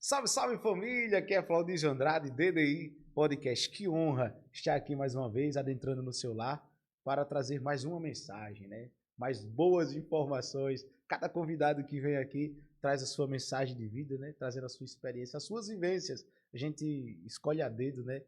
Salve, salve família, aqui é Claudísio Andrade, DDI Podcast. Que honra estar aqui mais uma vez, adentrando no seu lar, para trazer mais uma mensagem, né? Mais boas informações. Cada convidado que vem aqui traz a sua mensagem de vida, né? Trazendo a sua experiência, as suas vivências. A gente escolhe a dedo, né?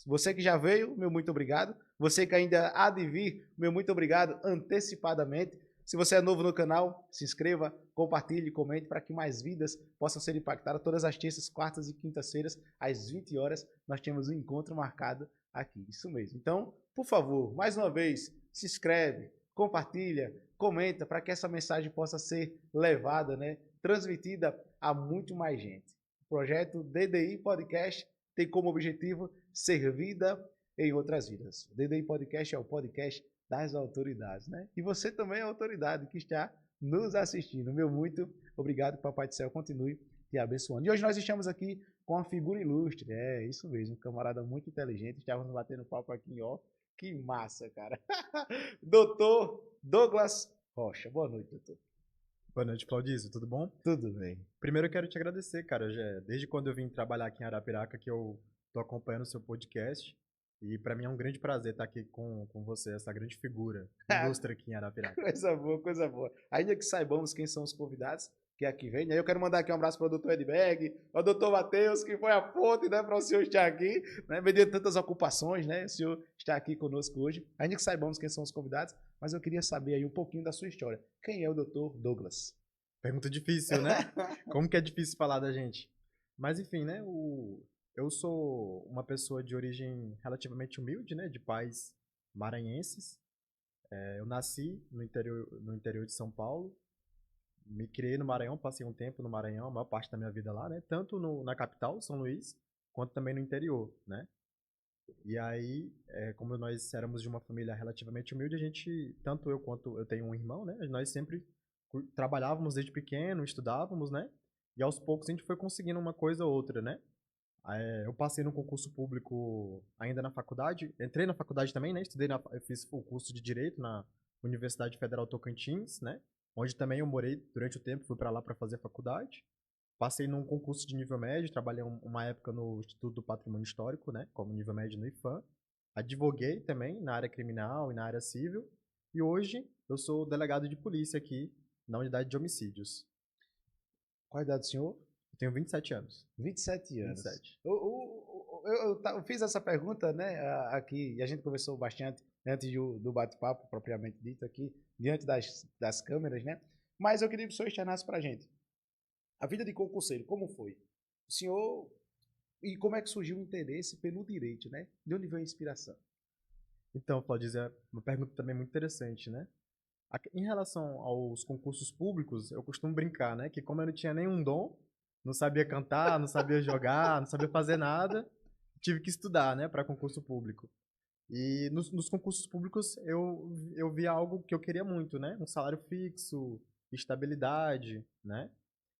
Você que já veio, meu muito obrigado. Você que ainda há de vir, meu muito obrigado antecipadamente. Se você é novo no canal, se inscreva, compartilhe, comente para que mais vidas possam ser impactadas. Todas as terças, quartas e quintas-feiras, às 20 horas, nós temos um encontro marcado aqui. Isso mesmo. Então, por favor, mais uma vez, se inscreve, compartilha, comenta para que essa mensagem possa ser levada, né, transmitida a muito mais gente. O projeto DDI Podcast tem como objetivo ser vida em outras vidas. O DDI Podcast é o podcast das autoridades, né? E você também é autoridade que está nos assistindo. Meu muito obrigado, que o Papai do Céu continue te abençoando. E hoje nós estamos aqui com uma figura ilustre, é isso mesmo, um camarada muito inteligente, estávamos batendo papo aqui, ó, que massa, cara. Doutor Douglas Rocha, boa noite, doutor. Boa noite, Claudísio, tudo bom? Tudo bem. Primeiro eu quero te agradecer, cara, desde quando eu vim trabalhar aqui em Arapiraca que eu tô acompanhando o seu podcast e para mim é um grande prazer estar aqui com você, essa grande figura ilustre aqui em Arapiraca. Coisa boa, coisa boa. Ainda que saibamos quem são os convidados que aqui vem, né? Eu quero mandar aqui um abraço para o doutor Edberg, ao doutor Matheus, que foi a ponte, né, para o senhor estar aqui, né, mediante tantas ocupações, né, o senhor está aqui conosco hoje. Ainda que saibamos quem são os convidados, mas eu queria saber aí um pouquinho da sua história. Quem é o doutor Douglas? Pergunta difícil, né? Como que é difícil falar da gente? Mas enfim, né, eu sou uma pessoa de origem relativamente humilde, né, de pais maranhenses. Eu nasci no interior de São Paulo. Me criei no Maranhão, passei um tempo no Maranhão, a maior parte da minha vida lá, né? Tanto na capital, São Luís, quanto também no interior, né? E aí, como nós éramos de uma família relativamente humilde, a gente, tanto eu quanto eu tenho um irmão, né? Nós sempre trabalhávamos desde pequeno, estudávamos, né? E aos poucos a gente foi conseguindo uma coisa ou outra, né? Eu passei no concurso público ainda na faculdade, entrei na faculdade também, né? Eu fiz o curso de Direito na Universidade Federal Tocantins, né? Onde também eu morei durante o tempo, fui para lá para fazer faculdade. Passei num concurso de nível médio, trabalhei uma época no Instituto do Patrimônio Histórico, né? Como nível médio no IFAM. Advoguei também na área criminal e na área civil. E hoje eu sou delegado de polícia aqui na unidade de homicídios. Qual a idade do senhor? Eu tenho 27 anos. 27 anos. 27. Eu fiz essa pergunta, né, aqui, e a gente conversou bastante antes do bate-papo, propriamente dito aqui, diante das câmeras, né? Mas eu queria que o senhor externasse para a gente. A vida de concurseiro, como foi? O senhor, e como é que surgiu o interesse pelo direito, né? De onde veio a inspiração? Então, Claudio, é uma pergunta também muito interessante, né? Em relação aos concursos públicos, eu costumo brincar, né? Que como eu não tinha nenhum dom, não sabia cantar, não sabia jogar, não sabia fazer nada, tive que estudar, né, para concurso público. E nos concursos públicos eu via algo que eu queria muito, né? Um salário fixo, estabilidade, né?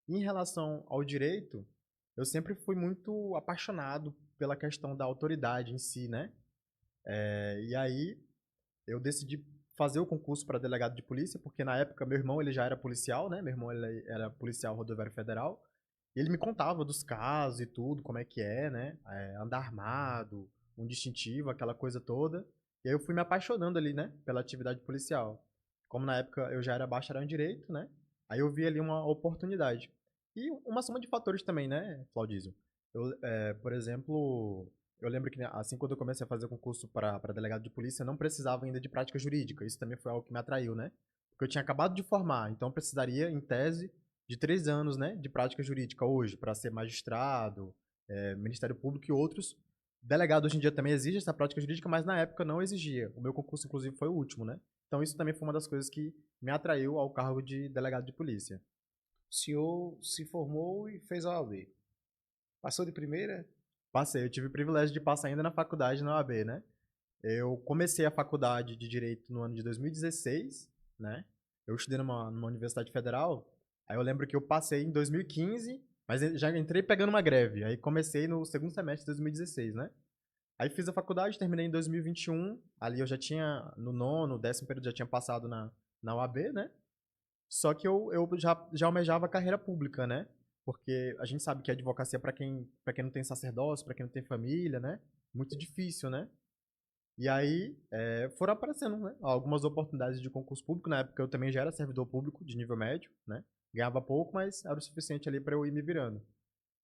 E em relação ao direito, eu sempre fui muito apaixonado pela questão da autoridade em si, né? E aí eu decidi fazer o concurso para delegado de polícia, porque na época meu irmão ele já era policial, né? Meu irmão ele era policial rodoviário federal. E ele me contava dos casos e tudo, como é que é, né? Andar armado, um distintivo, aquela coisa toda. E aí eu fui me apaixonando ali, né? Pela atividade policial. Como na época eu já era bacharel em direito, né? Aí eu vi ali uma oportunidade. E uma soma de fatores também, né, Claudísio? Por exemplo, eu lembro que assim quando eu comecei a fazer o concurso para delegado de polícia, não precisava ainda de prática jurídica. Isso também foi algo que me atraiu, né? Porque eu tinha acabado de formar, então eu precisaria, em tese, de 3 anos, né, de prática jurídica hoje, para ser magistrado, Ministério Público e outros. Delegado hoje em dia também exige essa prática jurídica, mas na época não exigia. O meu concurso, inclusive, foi o último, né? Então isso também foi uma das coisas que me atraiu ao cargo de delegado de polícia. O senhor se formou e fez a OAB. Passou de primeira? Passei, eu tive o privilégio de passar ainda na faculdade na OAB, né? Eu comecei a faculdade de Direito no ano de 2016, né? Eu estudei numa universidade federal. Aí eu lembro que eu passei em 2015, mas já entrei pegando uma greve. Aí comecei no segundo semestre de 2016, né? Aí fiz a faculdade, terminei em 2021. Ali eu já tinha, no nono, 10º período, já tinha passado na UAB, né? Só que eu já almejava a carreira pública, né? Porque a gente sabe que a advocacia, para quem não tem sacerdócio, para quem não tem família, né? Muito difícil, né? E aí foram aparecendo, né, algumas oportunidades de concurso público. Na época eu também já era servidor público de nível médio, né? Ganhava pouco, mas era o suficiente ali para eu ir me virando.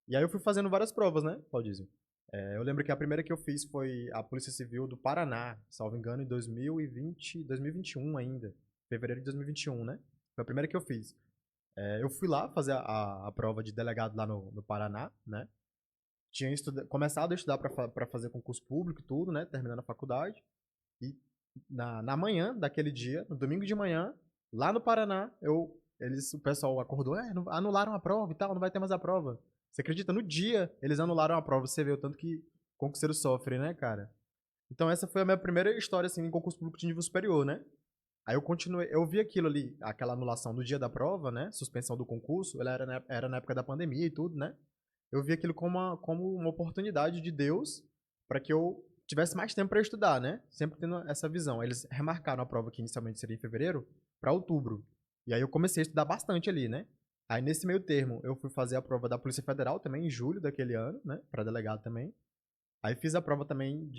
E aí eu fui fazendo várias provas, né, Claudísio? Eu lembro que a primeira que eu fiz foi a Polícia Civil do Paraná, salvo engano, em 2021 ainda. Fevereiro de 2021, né? Foi a primeira que eu fiz. Eu fui lá fazer a prova de delegado lá no Paraná, né? Tinha começado a estudar para fazer concurso público e tudo, né? Terminando a faculdade. E na manhã daquele dia, no domingo de manhã, lá no Paraná, o pessoal acordou, anularam a prova e tal, não vai ter mais a prova. Você acredita? No dia, eles anularam a prova. Você vê o tanto que concurseiro sofre, né, cara? Então essa foi a minha primeira história, assim, em concurso público de nível superior, né? Aí eu continuei, eu vi aquilo ali, aquela anulação no dia da prova, né? Suspensão do concurso, ela era na época da pandemia e tudo, né? Eu vi aquilo como uma oportunidade de Deus para que eu tivesse mais tempo para estudar, né? Sempre tendo essa visão. Eles remarcaram a prova que inicialmente seria em fevereiro para outubro. E aí eu comecei a estudar bastante ali, né? Aí nesse meio termo eu fui fazer a prova da Polícia Federal também em julho daquele ano, né? Para delegado também. Aí fiz a prova também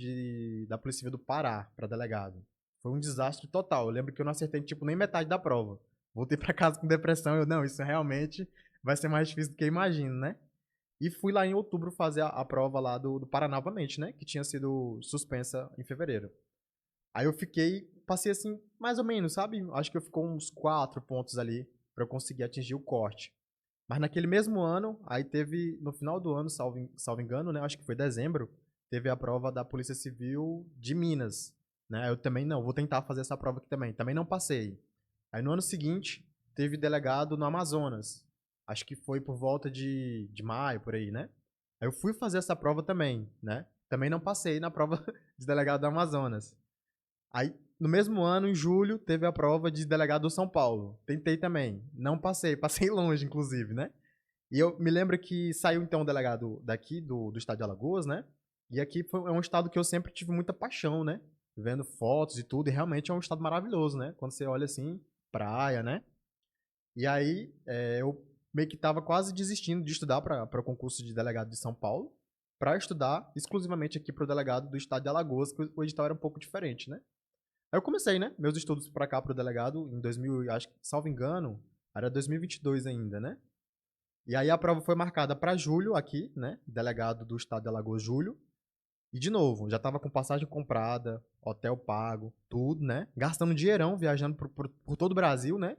da Polícia Civil do Pará para delegado. Foi um desastre total. Eu lembro que eu não acertei tipo nem metade da prova. Voltei para casa com depressão. Não, isso realmente vai ser mais difícil do que eu imagino, né? E fui lá em outubro fazer a prova lá do Paraná novamente, né? Que tinha sido suspensa em fevereiro. Aí eu passei assim, mais ou menos, sabe? Acho que eu ficou uns 4 pontos ali pra eu conseguir atingir o corte. Mas naquele mesmo ano, aí teve, no final do ano, salvo engano, né? Acho que foi dezembro, teve a prova da Polícia Civil de Minas, né? Eu também não, vou tentar fazer essa prova aqui também. Também não passei. Aí no ano seguinte, teve delegado no Amazonas. Acho que foi por volta de maio, por aí, né? Aí eu fui fazer essa prova também, né? Também não passei na prova de delegado do Amazonas. Aí, no mesmo ano, em julho, teve a prova de delegado do São Paulo. Tentei também. Não passei, passei longe, inclusive, né? E eu me lembro que saiu, então, o delegado daqui, do estado de Alagoas, né? E aqui é um estado que eu sempre tive muita paixão, né? Vendo fotos e tudo, e realmente é um estado maravilhoso, né? Quando você olha assim, praia, né? E aí, eu meio que tava quase desistindo de estudar para o concurso de delegado de São Paulo, para estudar exclusivamente aqui para o delegado do estado de Alagoas, que o edital era um pouco diferente, né? Aí eu comecei, né? Meus estudos para cá pro delegado em 2000, acho que, salvo engano, era 2022 ainda, né? E aí a prova foi marcada para julho aqui, né? Delegado do estado de Alagoas, julho. E de novo, já tava com passagem comprada, hotel pago, tudo, né? Gastando dinheirão, viajando por todo o Brasil, né?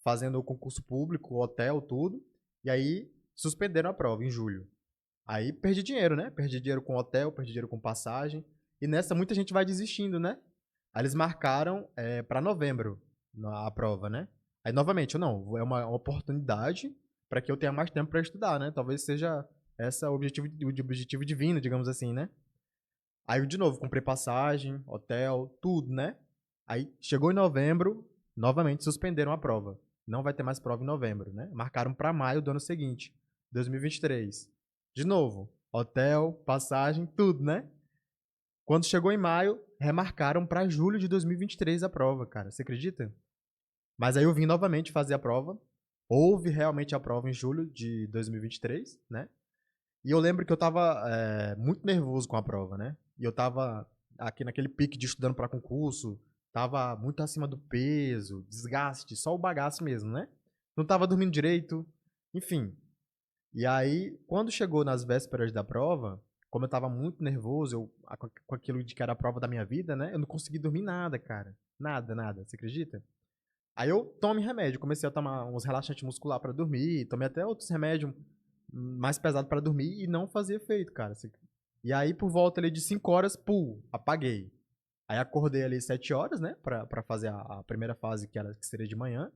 Fazendo o concurso público, hotel, tudo. E aí suspenderam a prova em julho. Aí perdi dinheiro, né? Perdi dinheiro com hotel, perdi dinheiro com passagem. E nessa muita gente vai desistindo, né? Aí eles marcaram para novembro a prova, né? Aí novamente, não, é uma oportunidade para que eu tenha mais tempo para estudar, né? Talvez seja esse o objetivo divino, digamos assim, né? Aí eu de novo comprei passagem, hotel, tudo, né? Aí chegou em novembro, novamente suspenderam a prova. Não vai ter mais prova em novembro, né? Marcaram para maio do ano seguinte, 2023. De novo, hotel, passagem, tudo, né? Quando chegou em maio, remarcaram para julho de 2023 a prova, cara. Você acredita? Mas aí eu vim novamente fazer a prova. Houve realmente a prova em julho de 2023, né? E eu lembro que eu tava muito nervoso com a prova, né? E eu tava aqui naquele pique de estudando para concurso, tava muito acima do peso, desgaste, só o bagaço mesmo, né? Não tava dormindo direito, enfim. E aí, quando chegou nas vésperas da prova, como eu tava muito nervoso, com aquilo de que era a prova da minha vida, né? Eu não consegui dormir nada, cara. Nada, nada. Você acredita? Aí eu tomei remédio, comecei a tomar uns relaxantes muscular pra dormir, tomei até outros remédios mais pesados pra dormir e não fazia efeito, cara. E aí, por volta ali de 5 horas, apaguei. Aí acordei ali 7 horas, né, pra fazer a primeira fase, que seria de manhã.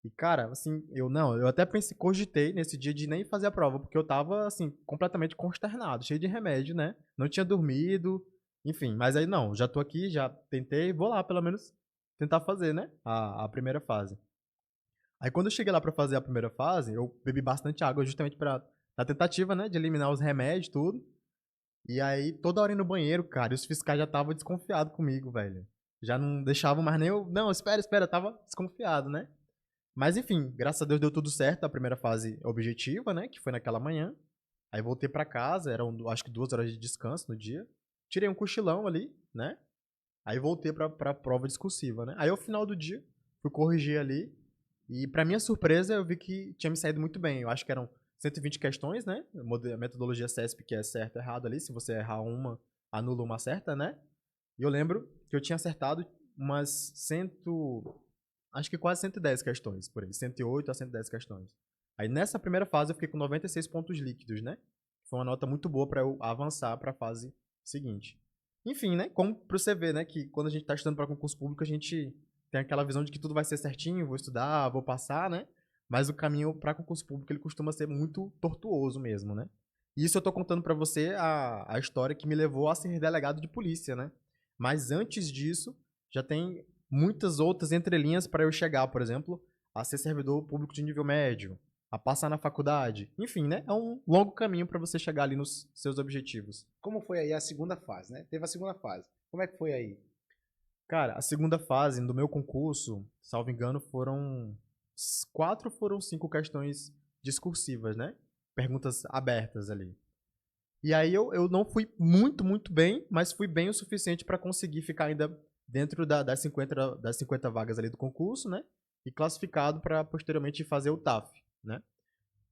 E, cara, assim, eu até pensei, cogitei nesse dia de nem fazer a prova, porque eu tava, assim, completamente consternado, cheio de remédio, né? Não tinha dormido, enfim. Mas aí, não, já tô aqui, já tentei, vou lá, pelo menos, tentar fazer, né? A primeira fase. Aí, quando eu cheguei lá pra fazer a primeira fase, eu bebi bastante água, justamente na tentativa, né, de eliminar os remédios, tudo. E aí, toda hora indo no banheiro, cara, e os fiscais já estavam desconfiados comigo, velho. Já não deixavam mais nem eu. Não, espera, espera, eu tava desconfiado, né? Mas enfim, graças a Deus deu tudo certo, a primeira fase objetiva, né, que foi naquela manhã. Aí voltei pra casa, eram acho que 2 horas de descanso no dia. Tirei um cochilão ali, né? Aí voltei pra prova discursiva, né? Aí ao final do dia, fui corrigir ali. E pra minha surpresa, eu vi que tinha me saído muito bem. Eu acho que eram 120 questões, né? A metodologia CESP, que é certo e errado ali. Se você errar uma, anula uma certa, né? E eu lembro que eu tinha acertado umas acho que quase 110 questões, por aí. 108 a 110 questões. Aí nessa primeira fase eu fiquei com 96 pontos líquidos, né? Foi uma nota muito boa pra eu avançar pra fase seguinte. Enfim, né? Como pra você ver, né? Que quando a gente tá estudando pra concurso público, a gente tem aquela visão de que tudo vai ser certinho, vou estudar, vou passar, né? Mas o caminho pra concurso público, ele costuma ser muito tortuoso mesmo, né? E isso eu tô contando pra você a história que me levou a ser delegado de polícia, né? Mas antes disso, já tem muitas outras entrelinhas para eu chegar, por exemplo, a ser servidor público de nível médio, a passar na faculdade. Enfim, né? É um longo caminho para você chegar ali nos seus objetivos. Como foi aí a segunda fase, né? Teve a segunda fase. Como é que foi aí? Cara, a segunda fase do meu concurso, salvo engano, foram 5 questões discursivas, né? Perguntas abertas ali. E aí eu não fui muito bem, mas fui bem o suficiente para conseguir ficar ainda dentro das 50 vagas ali do concurso, né? E classificado para posteriormente fazer o TAF, né?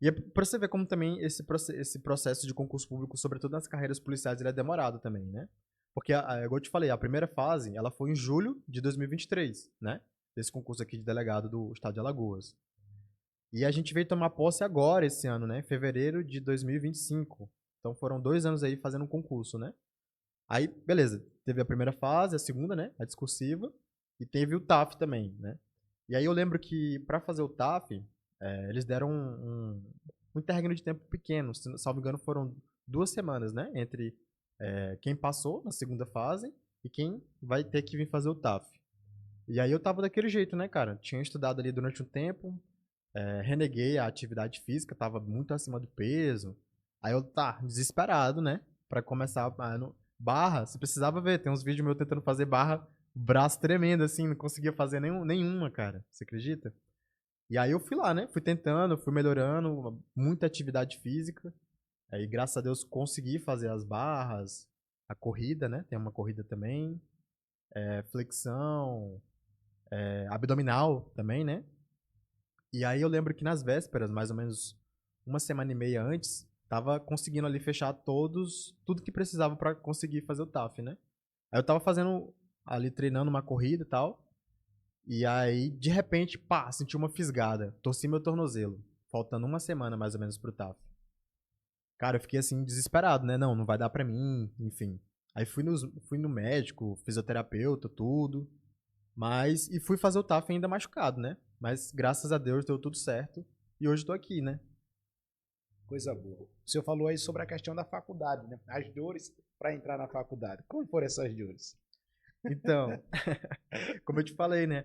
E é pra você ver como também esse processo de concurso público, sobretudo nas carreiras policiais, ele é demorado também, né? Porque, igual eu te falei, a primeira fase, ela foi em julho de 2023, né? Desse concurso aqui de delegado do estado de Alagoas. E a gente veio tomar posse agora, esse ano, né? Fevereiro de 2025. Então foram 2 anos aí fazendo um concurso, né? Aí, beleza. Teve a primeira fase, a segunda, né? A discursiva. E teve o TAF também, né? E aí eu lembro que para fazer o TAF, eles deram um interregno de tempo pequeno. Se não me engano, foram 2 semanas, né? Entre quem passou na segunda fase e quem vai ter que vir fazer o TAF. E aí eu tava daquele jeito, né, cara? Tinha estudado ali durante um tempo, reneguei a atividade física, tava muito acima do peso. Aí eu, tá, desesperado, né? Pra começar barra, você precisava ver, tem uns vídeos meus tentando fazer barra, braço tremendo, assim, não conseguia fazer nenhuma, cara. Você acredita? E aí eu fui lá, né? Fui tentando, fui melhorando, muita atividade física. Aí, graças a Deus, consegui fazer as barras, a corrida, né? Tem uma corrida também, flexão, abdominal também, né? E aí eu lembro que nas vésperas, mais ou menos uma semana e meia antes, tava conseguindo ali fechar tudo que precisava pra conseguir fazer o TAF, né? Aí eu tava fazendo ali, treinando uma corrida e tal. E aí, de repente, pá, senti uma fisgada. Torci meu tornozelo. Faltando uma semana mais ou menos pro TAF. Cara, eu fiquei assim, desesperado, né? Não vai dar pra mim, enfim. Aí fui no médico, fisioterapeuta, tudo. E fui fazer o TAF ainda machucado, né? Mas graças a Deus deu tudo certo. E hoje tô aqui, né? Coisa boa. O senhor falou aí sobre a questão da faculdade, né? As dores para entrar na faculdade. Como foram essas dores? Então, como eu te falei, né?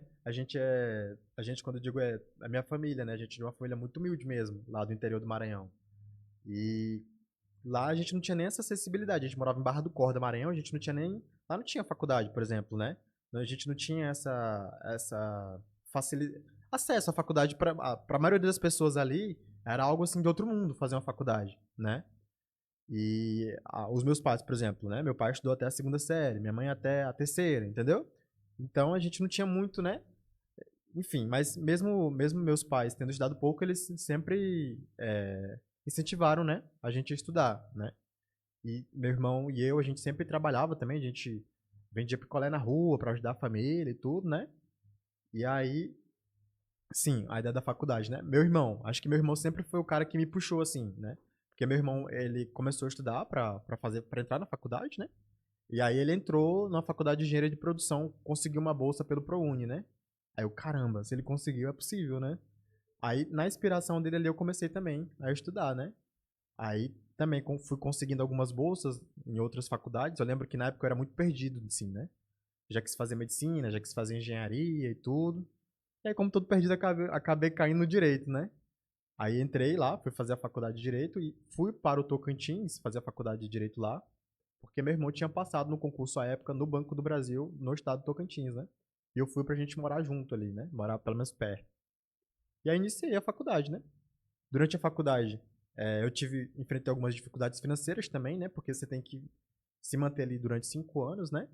Quando eu digo a minha família, né? A gente é de uma família muito humilde mesmo, lá do interior do Maranhão. E lá a gente não tinha nem essa acessibilidade. A gente morava em Barra do Corda, Maranhão, a gente não tinha nem. Lá não tinha faculdade, por exemplo, né? A gente não tinha essa acesso à faculdade para a maioria das pessoas ali. Era algo assim de outro mundo fazer uma faculdade, né? E os meus pais, por exemplo, né? Meu pai estudou até a segunda série, minha mãe até a terceira, entendeu? Então a gente não tinha muito, né? Enfim, mas mesmo meus pais tendo estudado pouco, eles sempre incentivaram, né? A gente a estudar, né? E meu irmão e eu, a gente sempre trabalhava também, a gente vendia picolé na rua pra ajudar a família e tudo, né? E aí, sim, a ideia da faculdade, né? Meu irmão, acho que meu irmão sempre foi o cara que me puxou assim, né? Porque meu irmão, ele começou a estudar para entrar na faculdade, né? E aí ele entrou na faculdade de engenharia de produção, conseguiu uma bolsa pelo ProUni, né? Aí eu, caramba, se ele conseguiu, é possível, né? Aí, na inspiração dele ali, eu comecei também a estudar, né? Aí também fui conseguindo algumas bolsas em outras faculdades. Eu lembro que na época eu era muito perdido, assim, né? Já quis fazer medicina, já quis fazer engenharia e tudo. E aí, como todo perdido, acabei caindo no direito, né? Aí entrei lá, fui fazer a faculdade de direito e fui para o Tocantins fazer a faculdade de direito lá, porque meu irmão tinha passado no concurso à época no Banco do Brasil, no estado do Tocantins, né? E eu fui pra gente morar junto ali, né? Morar pelo menos perto. E aí iniciei a faculdade, né? Durante a faculdade, enfrentei algumas dificuldades financeiras também, né? Porque você tem que se manter ali durante 5 anos, né?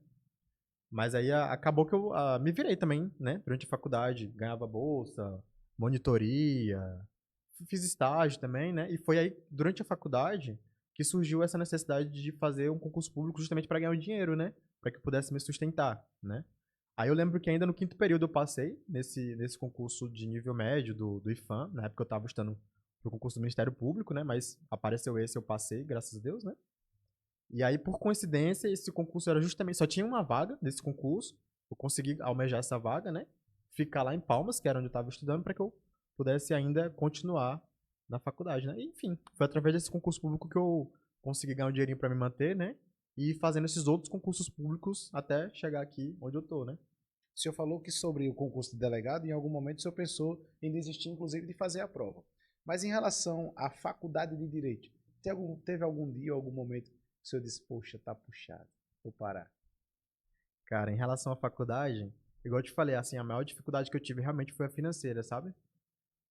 Mas aí acabou que eu me virei também, né? Durante a faculdade, ganhava bolsa, monitoria, fiz estágio também, né? E foi aí, durante a faculdade, que surgiu essa necessidade de fazer um concurso público justamente para ganhar um dinheiro, né? Para que eu pudesse me sustentar, né? Aí eu lembro que ainda no quinto período eu passei nesse concurso de nível médio do IFAM. Na época eu estava estudando pro concurso do Ministério Público, né? Mas apareceu esse, eu passei, graças a Deus, né? E aí, por coincidência, esse concurso era justamente. Só tinha uma vaga desse concurso. Eu consegui almejar essa vaga, né? Ficar lá em Palmas, que era onde eu estava estudando, para que eu pudesse ainda continuar na faculdade, né? E, enfim, foi através desse concurso público que eu consegui ganhar um dinheirinho para me manter, né? E fazendo esses outros concursos públicos até chegar aqui onde eu tô, né? O senhor falou que sobre o concurso de delegado, em algum momento o senhor pensou em desistir, inclusive, de fazer a prova. Mas em relação à faculdade de Direito, teve algum dia, algum momento que o senhor disse, poxa, tá puxado, vou parar? Cara, em relação à faculdade, igual eu te falei, assim, a maior dificuldade que eu tive realmente foi a financeira, sabe?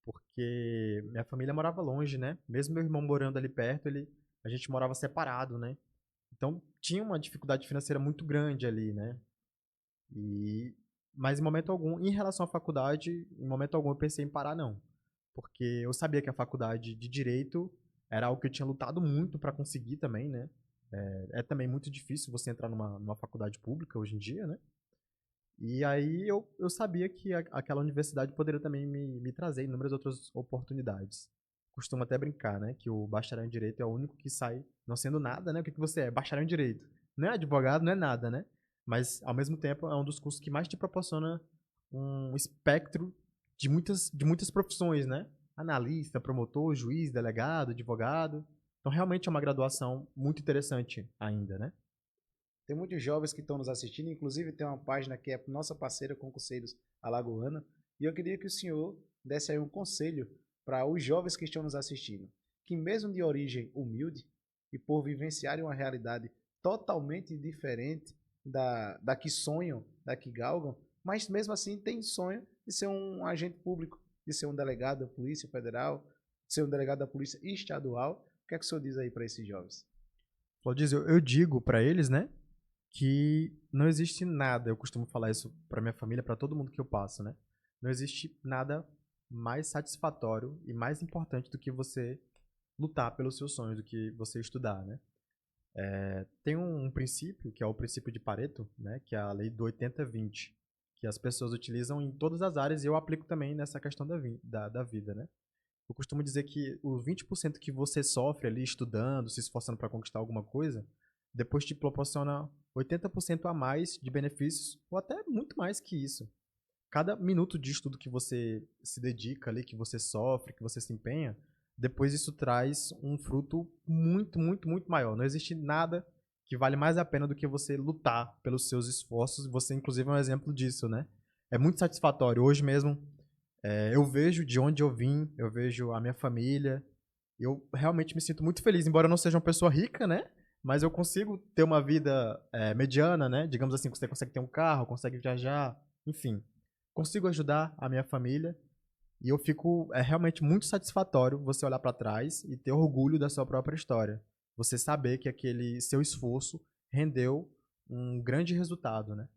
Porque minha família morava longe, né? Mesmo meu irmão morando ali perto, a gente morava separado, né? Então tinha uma dificuldade financeira muito grande ali, né? E mas em momento algum, em relação à faculdade, em momento algum eu pensei em parar não, porque eu sabia que a faculdade de direito era algo que eu tinha lutado muito para conseguir também, né? É também muito difícil você entrar numa faculdade pública hoje em dia, né? E aí eu sabia que aquela universidade poderia também me trazer inúmeras outras oportunidades. Costumo até brincar, né? Que o bacharel em Direito é o único que sai não sendo nada, né? O que que você é? Bacharel em Direito. Não é advogado, não é nada, né? Mas, ao mesmo tempo, é um dos cursos que mais te proporciona um espectro de muitas profissões, né? Analista, promotor, juiz, delegado, advogado. Então, realmente é uma graduação muito interessante ainda, né? Tem muitos jovens que estão nos assistindo, inclusive tem uma página que é nossa parceira Concurseiros Alagoana, e eu queria que o senhor desse aí um conselho para os jovens que estão nos assistindo, que mesmo de origem humilde e por vivenciarem uma realidade totalmente diferente da que sonham, da que galgam, mas mesmo assim tem sonho de ser um agente público, de ser um delegado da Polícia Federal, de ser um delegado da Polícia Estadual. O que é que o senhor diz aí para esses jovens? Claudiz, eu digo para eles, né? Que não existe nada, eu costumo falar isso para minha família, para todo mundo que eu passo, né? Não existe nada mais satisfatório e mais importante do que você lutar pelos seus sonhos, do que você estudar, né? Tem um princípio, que é o princípio de Pareto, né? Que é a lei do 80-20, que as pessoas utilizam em todas as áreas e eu aplico também nessa questão da vida, né? Eu costumo dizer que os 20% que você sofre ali estudando, se esforçando para conquistar alguma coisa, depois te proporciona 80% a mais de benefícios, ou até muito mais que isso. Cada minuto de estudo que você se dedica ali, que você sofre, que você se empenha, depois isso traz um fruto muito, muito, muito maior. Não existe nada que vale mais a pena do que você lutar pelos seus esforços. Você, inclusive, é um exemplo disso, né? É muito satisfatório. Hoje mesmo, eu vejo de onde eu vim, eu vejo a minha família. Eu realmente me sinto muito feliz, embora eu não seja uma pessoa rica, né? Mas eu consigo ter uma vida mediana, né? Digamos assim, você consegue ter um carro, consegue viajar, enfim. Consigo ajudar a minha família e eu fico realmente muito satisfatório você olhar para trás e ter orgulho da sua própria história. Você saber que aquele seu esforço rendeu um grande resultado, né?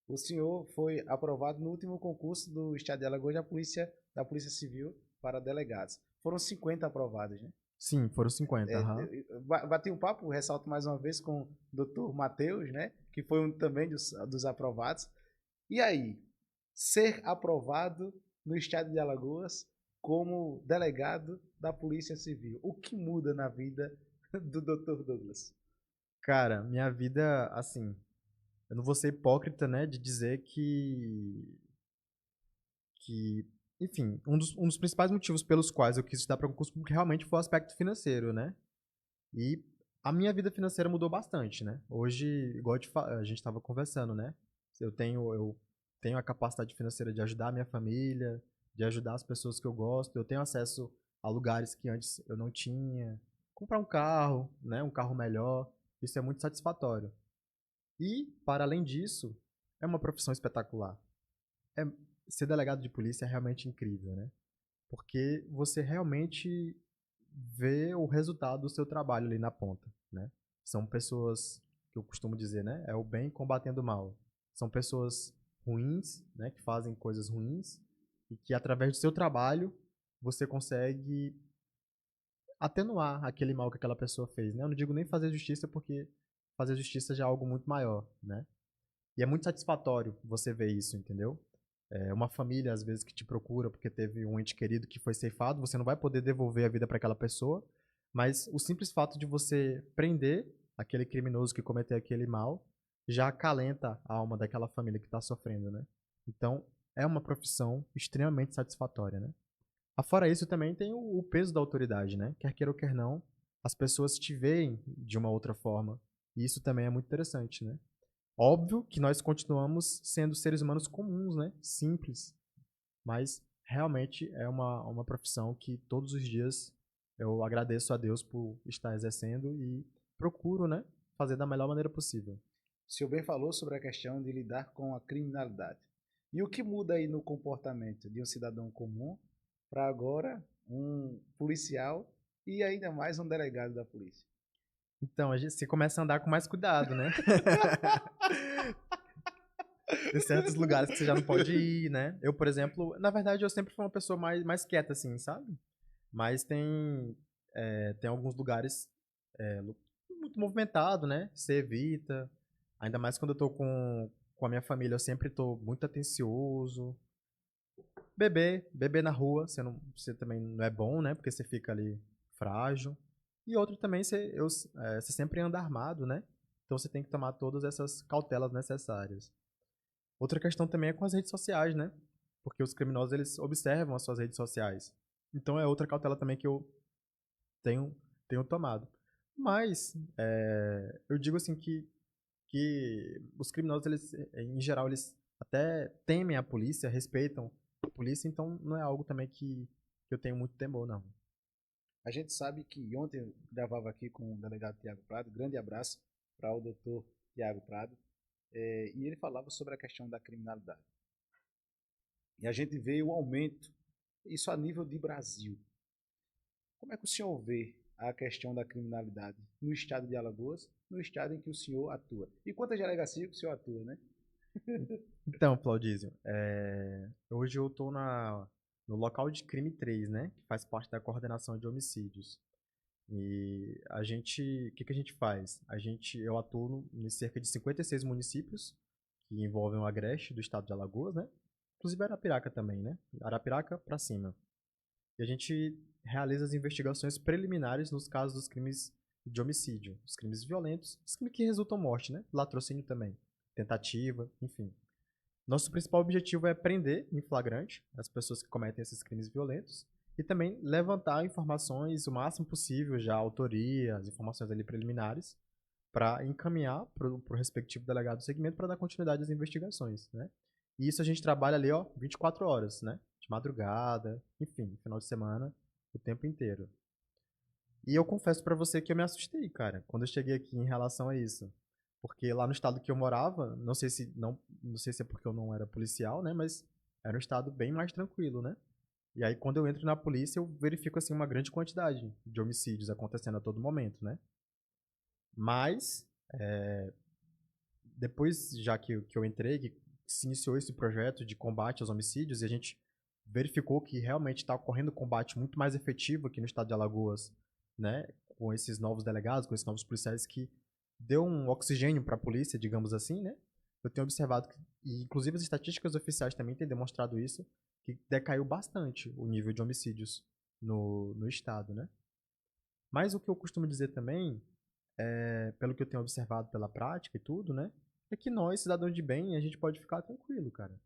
O senhor foi aprovado no último concurso do Estado de Alagoas da Polícia Civil para delegados. Foram 50 aprovados, né? Sim, foram 50, aham. Bati um papo, ressalto mais uma vez, com o doutor Matheus, né? Que foi um também dos aprovados. E aí, ser aprovado no Estado de Alagoas como delegado da Polícia Civil, o que muda na vida do doutor Douglas? Cara, minha vida, assim, eu não vou ser hipócrita, né, de dizer que enfim, um dos principais motivos pelos quais eu quis estudar para concurso público realmente foi o aspecto financeiro, né? E a minha vida financeira mudou bastante, né? Hoje, igual a gente estava conversando, né? Eu tenho a capacidade financeira de ajudar a minha família, de ajudar as pessoas que eu gosto. Eu tenho acesso a lugares que antes eu não tinha. Comprar um carro, né? Um carro melhor. Isso é muito satisfatório. E, para além disso, é uma profissão espetacular. É, ser delegado de polícia é realmente incrível, né? porque você realmente vê o resultado do seu trabalho ali na ponta, né? São pessoas, que eu costumo dizer, né? É o bem combatendo o mal. São pessoas ruins, né? Que fazem coisas ruins e que através do seu trabalho você consegue atenuar aquele mal que aquela pessoa fez, né? Eu não digo nem fazer justiça porque fazer justiça já é algo muito maior, né? E é muito satisfatório você ver isso, entendeu? É uma família, às vezes, que te procura porque teve um ente querido que foi ceifado, você não vai poder devolver a vida para aquela pessoa, mas o simples fato de você prender aquele criminoso que cometeu aquele mal já acalenta a alma daquela família que está sofrendo, né? Então, é uma profissão extremamente satisfatória, né? Afora isso, também tem o peso da autoridade, né? Quer queira ou quer não, as pessoas te veem de uma outra forma. E isso também é muito interessante, né? Óbvio que nós continuamos sendo seres humanos comuns, né? Simples. Mas realmente é uma profissão que todos os dias eu agradeço a Deus por estar exercendo e procuro, né? Fazer da melhor maneira possível. O senhor bem falou sobre a questão de lidar com a criminalidade. E o que muda aí no comportamento de um cidadão comum para agora um policial e ainda mais um delegado da polícia? Então, você começa a andar com mais cuidado, né? Tem certos lugares que você já não pode ir, né? Eu, por exemplo, na verdade, eu sempre fui uma pessoa mais quieta, assim, sabe? Mas tem alguns lugares muito movimentado, né? Você evita. Ainda mais quando eu tô com a minha família, eu sempre tô muito atencioso. Beber na rua, você também não é bom, né? Porque você fica ali frágil. E outro também, você sempre anda armado, né? Então você tem que tomar todas essas cautelas necessárias. Outra questão também é com as redes sociais, né? Porque os criminosos, eles observam as suas redes sociais. Então é outra cautela também que eu tenho, tenho tomado. Mas, eu digo assim que os criminosos, eles, em geral, eles até temem a polícia, respeitam a polícia, então não é algo também que eu tenho muito temor, não. A gente sabe que ontem eu gravava aqui com o delegado Tiago Prado, grande abraço para o doutor Tiago Prado, e ele falava sobre a questão da criminalidade. E a gente vê o aumento, isso a nível de Brasil. Como é que o senhor vê a questão da criminalidade no estado de Alagoas, no estado em que o senhor atua? E quantas delegacias que o senhor atua, né? Então, Claudísio, hoje eu estou no local de crime 3, né? Que faz parte da coordenação de homicídios. E o que a gente faz? Eu atuo em cerca de 56 municípios que envolvem o Agreste do estado de Alagoas, né? Inclusive Arapiraca também, né? Arapiraca para cima. E a gente realiza as investigações preliminares nos casos dos crimes de homicídio, os crimes violentos, os crimes que resultam em morte, né? Latrocínio também, tentativa, enfim. Nosso principal objetivo é prender em flagrante as pessoas que cometem esses crimes violentos e também levantar informações o máximo possível, já a autoria, as informações ali preliminares, para encaminhar para o respectivo delegado do segmento para dar continuidade às investigações, né? E isso a gente trabalha ali, ó, 24 horas, né? De madrugada, enfim, final de semana, o tempo inteiro. E eu confesso pra você que eu me assustei, cara, quando eu cheguei aqui em relação a isso. Porque lá no estado que eu morava, não sei se é porque eu não era policial, né, mas era um estado bem mais tranquilo, né? E aí quando eu entro na polícia, eu verifico assim uma grande quantidade de homicídios acontecendo a todo momento, né? Mas depois já que eu entrei, que se iniciou esse projeto de combate aos homicídios e a gente verificou que realmente está ocorrendo um combate muito mais efetivo aqui no estado de Alagoas, né, com esses novos delegados, com esses novos policiais que deu um oxigênio para a polícia, digamos assim, né? Eu tenho observado que, e inclusive as estatísticas oficiais também têm demonstrado isso, que decaiu bastante o nível de homicídios no estado, né? Mas o que eu costumo dizer também, pelo que eu tenho observado pela prática e tudo, né, é que nós, cidadãos de bem, a gente pode ficar tranquilo, cara.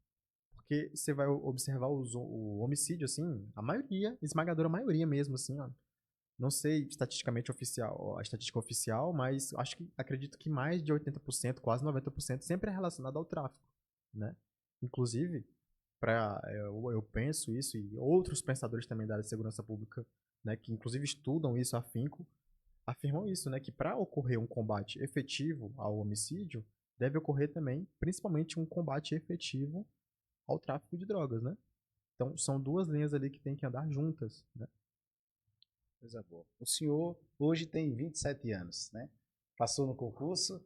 Porque você vai observar o homicídio, assim, a maioria, esmagadora maioria mesmo, assim, ó. Não sei estatisticamente oficial, a estatística oficial, mas acredito que mais de 80%, quase 90% sempre é relacionado ao tráfico, né? Inclusive, eu penso isso e outros pensadores também da área de segurança pública, né, que inclusive estudam isso a afinco, afirmam isso, né, que para ocorrer um combate efetivo ao homicídio, deve ocorrer também, principalmente, um combate efetivo ao tráfico de drogas, né? Então, são duas linhas ali que tem que andar juntas, né? Coisa boa. O senhor hoje tem 27 anos, né? Passou no concurso.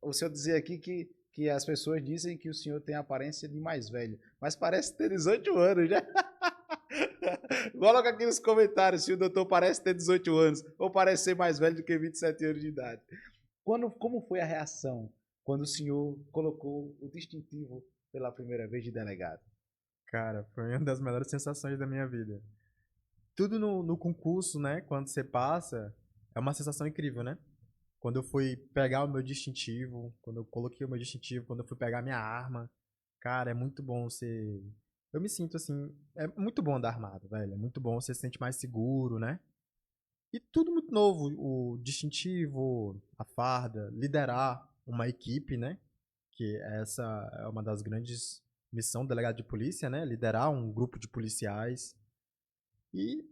O senhor dizia aqui que as pessoas dizem que o senhor tem a aparência de mais velho, mas parece ter 18 anos já. Coloca aqui nos comentários se o doutor parece ter 18 anos ou parece ser mais velho do que 27 anos de idade. Como foi a reação quando o senhor colocou o distintivo pela primeira vez de delegado? Cara, foi uma das melhores sensações da minha vida. Tudo no concurso, né? Quando você passa, é uma sensação incrível, né? Quando eu fui pegar o meu distintivo, quando eu coloquei o meu distintivo, quando eu fui pegar a minha arma, cara, é muito bom você. Eu me sinto assim. É muito bom andar armado, velho. É muito bom, você se sente mais seguro, né? E tudo muito novo. O distintivo, a farda, liderar uma equipe, né? Que essa é uma das grandes missões do delegado de polícia, né? Liderar um grupo de policiais. E,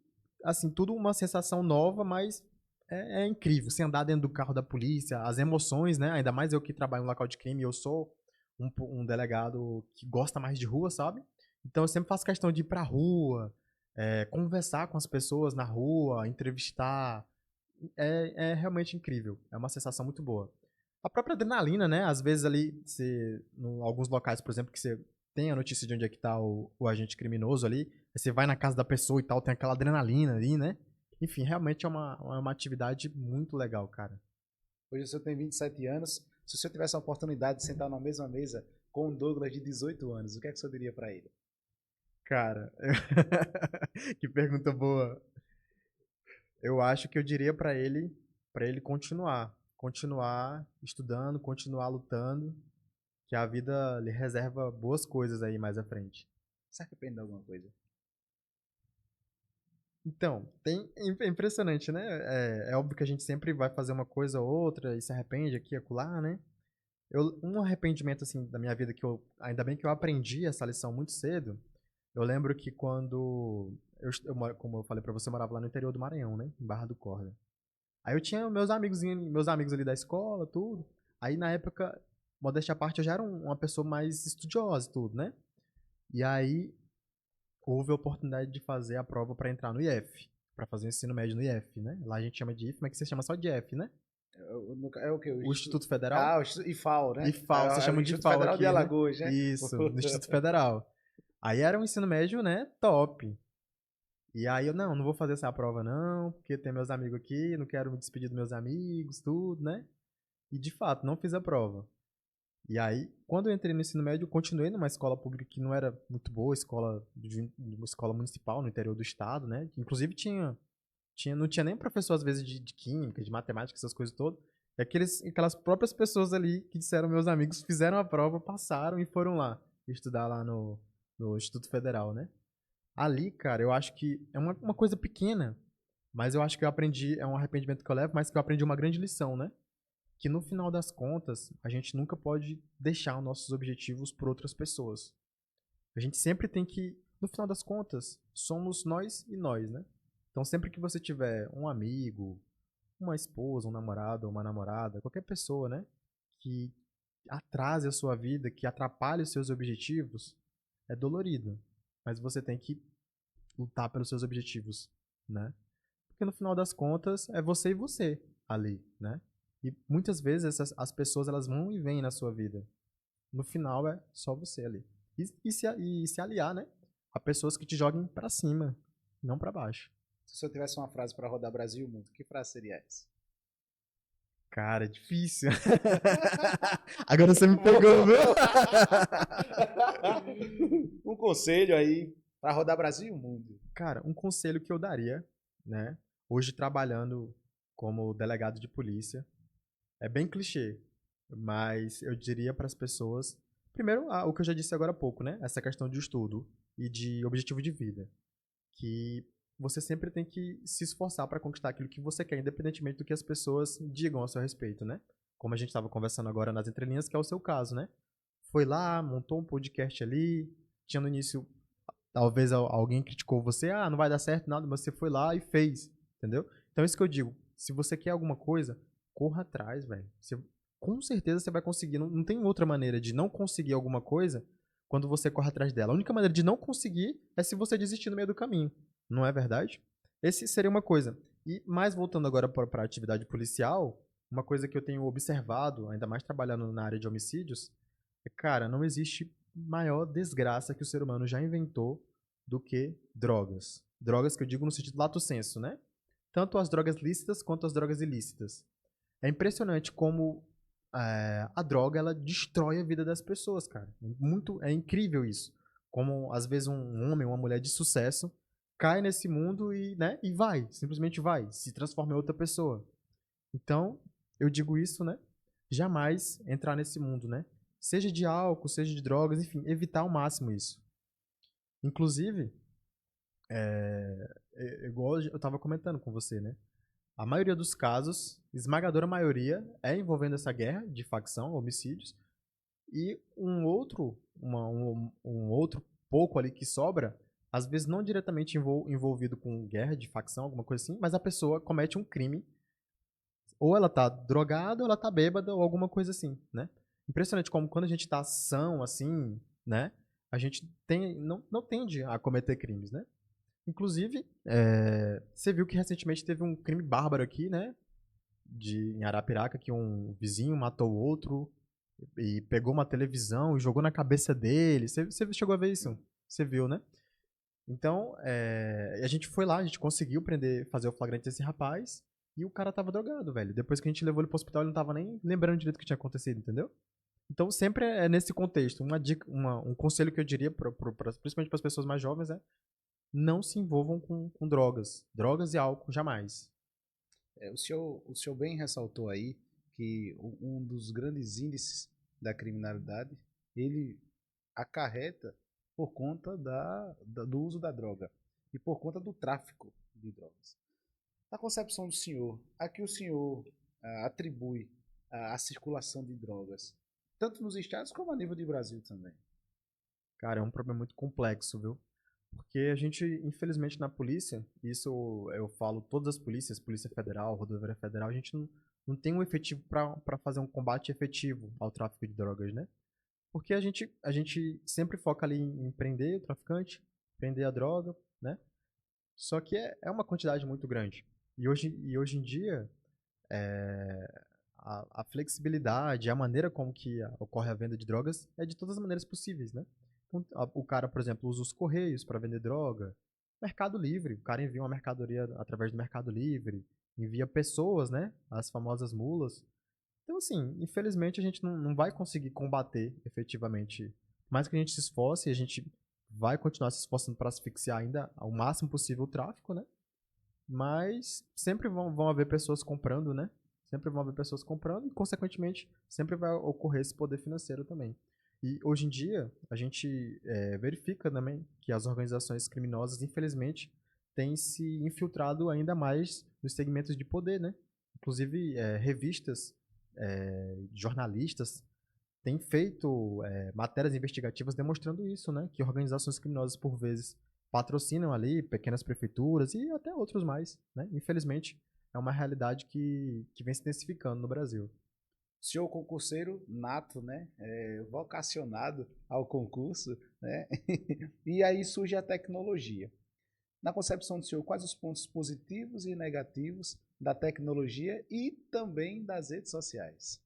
assim, tudo uma sensação nova, mas é incrível. Você andar dentro do carro da polícia, as emoções, né? Ainda mais eu que trabalho no local de crime, eu sou um delegado que gosta mais de rua, sabe? Então eu sempre faço questão de ir pra rua, conversar com as pessoas na rua, entrevistar. É realmente incrível. É uma sensação muito boa. A própria adrenalina, né? Às vezes ali, em alguns locais, por exemplo, que você tem a notícia de onde é que tá o agente criminoso ali, aí você vai na casa da pessoa e tal, tem aquela adrenalina ali, né? Enfim, realmente é uma atividade muito legal, cara. Hoje o senhor tem 27 anos. Se o senhor tivesse a oportunidade de sentar na mesma mesa com o Douglas de 18 anos, o que é que o senhor diria para ele? Cara, que pergunta boa. Eu acho que eu diria pra ele continuar estudando, continuar lutando, que a vida lhe reserva boas coisas aí mais à frente. Se arrepende de alguma coisa? Então, é impressionante, né? É óbvio que a gente sempre vai fazer uma coisa ou outra e se arrepende aqui e acolá, né? Um arrependimento, assim, da minha vida ainda bem que eu aprendi essa lição muito cedo. Eu lembro que quando como eu falei pra você, eu morava lá no interior do Maranhão, né? Em Barra do Corda. Aí eu tinha meus amigos ali da escola, tudo. Aí na época, modéstia à parte, eu já era uma pessoa mais estudiosa e tudo, né? E aí houve a oportunidade de fazer a prova para entrar no IF, para fazer o ensino médio no IF, né? Lá a gente chama de IF, mas que você chama só de IF, né? É o que? O Instituto Federal? Ah, o IFAL, né? IFAL, você É o chama de Instituto IFAL Federal de aqui, né? Alagoas, né? Isso, no Instituto Federal. Aí era um ensino médio, né? Top. E aí eu, não vou fazer essa prova não, porque tem meus amigos aqui, não quero me despedir dos meus amigos, tudo, né? E de fato, não fiz a prova. E aí, quando eu entrei no ensino médio, eu continuei numa escola pública que não era muito boa, uma escola municipal no interior do estado, né? Inclusive não tinha nem professor às vezes de química, de matemática, essas coisas todas. E aquelas próprias pessoas ali que disseram meus amigos, fizeram a prova, passaram e foram lá estudar lá no Instituto Federal, né? Ali, cara, eu acho que é uma coisa pequena, mas eu acho que eu aprendi, é um arrependimento que eu levo, mas que eu aprendi uma grande lição, né? Que no final das contas, a gente nunca pode deixar os nossos objetivos por outras pessoas. A gente sempre tem que, no final das contas, somos nós e nós, né? Então sempre que você tiver um amigo, uma esposa, um namorado, uma namorada, qualquer pessoa, né, que atrase a sua vida, que atrapalhe os seus objetivos, é dolorido. Mas você tem que lutar pelos seus objetivos, né? Porque no final das contas é você e você ali, né? E muitas vezes as pessoas elas vão e vêm na sua vida. No final é só você ali. E se aliar, né? A pessoas que te joguem pra cima, não pra baixo. Se o senhor tivesse uma frase para rodar Brasil e o mundo, que frase seria essa? Cara, é difícil. Agora você me pegou, viu? Um conselho aí para rodar Brasil e o mundo. Cara, um conselho que eu daria, né? Hoje trabalhando como delegado de polícia, é bem clichê, mas eu diria para as pessoas, primeiro, o que eu já disse agora há pouco, né? Essa questão de estudo e de objetivo de vida, que você sempre tem que se esforçar para conquistar aquilo que você quer, independentemente do que as pessoas digam a seu respeito, né? Como a gente estava conversando agora nas entrelinhas, que é o seu caso, né? Foi lá, montou um podcast ali, tinha no início, talvez alguém criticou você, não vai dar certo nada, mas você foi lá e fez, entendeu? Então é isso que eu digo, se você quer alguma coisa, corra atrás, velho. Com certeza você vai conseguir, não tem outra maneira de não conseguir alguma coisa, quando você corre atrás dela. A única maneira de não conseguir é se você desistir no meio do caminho. Não é verdade? Esse seria uma coisa. E mais voltando agora para a atividade policial, uma coisa que eu tenho observado, ainda mais trabalhando na área de homicídios, é, cara, não existe maior desgraça que o ser humano já inventou do que drogas. Drogas que eu digo no sentido lato sensu, né? Tanto as drogas lícitas quanto as drogas ilícitas. É impressionante como a droga ela destrói a vida das pessoas, cara. É incrível isso. Como às vezes um homem, uma mulher de sucesso cai nesse mundo e, né, e vai, simplesmente vai, se transforma em outra pessoa. Então, eu digo isso, né? Jamais entrar nesse mundo, né? Seja de álcool, seja de drogas, enfim, evitar ao máximo isso. Inclusive, igual eu estava comentando com você, né? A maioria dos casos, esmagadora maioria, é envolvendo essa guerra de facção, homicídios, e um outro pouco ali que sobra, às vezes não diretamente envolvido com guerra de facção, alguma coisa assim, mas a pessoa comete um crime, ou ela tá drogada, ou ela tá bêbada, ou alguma coisa assim, né? Impressionante como quando a gente tá são, assim, né? A gente não tende a cometer crimes, né? Inclusive, você viu que recentemente teve um crime bárbaro aqui, né? Em Arapiraca, que um vizinho matou o outro e pegou uma televisão e jogou na cabeça dele. Você chegou a ver isso? Você viu, né? Então, a gente foi lá, a gente conseguiu fazer o flagrante desse rapaz e o cara tava drogado, velho. Depois que a gente levou ele pro hospital, ele não tava nem lembrando direito o que tinha acontecido, entendeu? Então, sempre é nesse contexto. Uma dica, um conselho que eu diria, principalmente para as pessoas mais jovens, é não se envolvam com drogas. Drogas e álcool, jamais. O senhor bem ressaltou aí que um dos grandes índices da criminalidade, ele acarreta por conta do uso da droga e por conta do tráfico de drogas. Na concepção do senhor, a que o senhor atribui a circulação de drogas, tanto nos estados como a nível de Brasil também? Cara, é um problema muito complexo, viu? Porque a gente, infelizmente, na polícia, isso eu falo todas as polícias, Polícia Federal, Rodoviária Federal, a gente não tem um efetivo para fazer um combate efetivo ao tráfico de drogas, né? Porque a gente sempre foca ali em prender o traficante, prender a droga, né? Só que é uma quantidade muito grande. E hoje em dia, a flexibilidade, a maneira como que ocorre a venda de drogas é de todas as maneiras possíveis, né? Então, o cara, por exemplo, usa os correios para vender droga. Mercado Livre, o cara envia uma mercadoria através do Mercado Livre, envia pessoas, né? As famosas mulas. Então, assim, infelizmente a gente não vai conseguir combater efetivamente. Por mais que a gente se esforce, a gente vai continuar se esforçando para asfixiar ainda ao máximo possível o tráfico, né? Mas sempre vão haver pessoas comprando, né? Sempre vão haver pessoas comprando e, consequentemente, sempre vai ocorrer esse poder financeiro também. E hoje em dia, a gente verifica também que as organizações criminosas, infelizmente, têm se infiltrado ainda mais nos segmentos de poder, né? Inclusive, revistas, jornalistas têm feito matérias investigativas demonstrando isso, né? Que organizações criminosas, por vezes, patrocinam ali pequenas prefeituras e até outros mais, né? Infelizmente, é uma realidade que vem se intensificando no Brasil. O senhor concurseiro nato, né? Vocacionado ao concurso, né? E aí surge a tecnologia. Na concepção do senhor, quais os pontos positivos e negativos da tecnologia e também das redes sociais?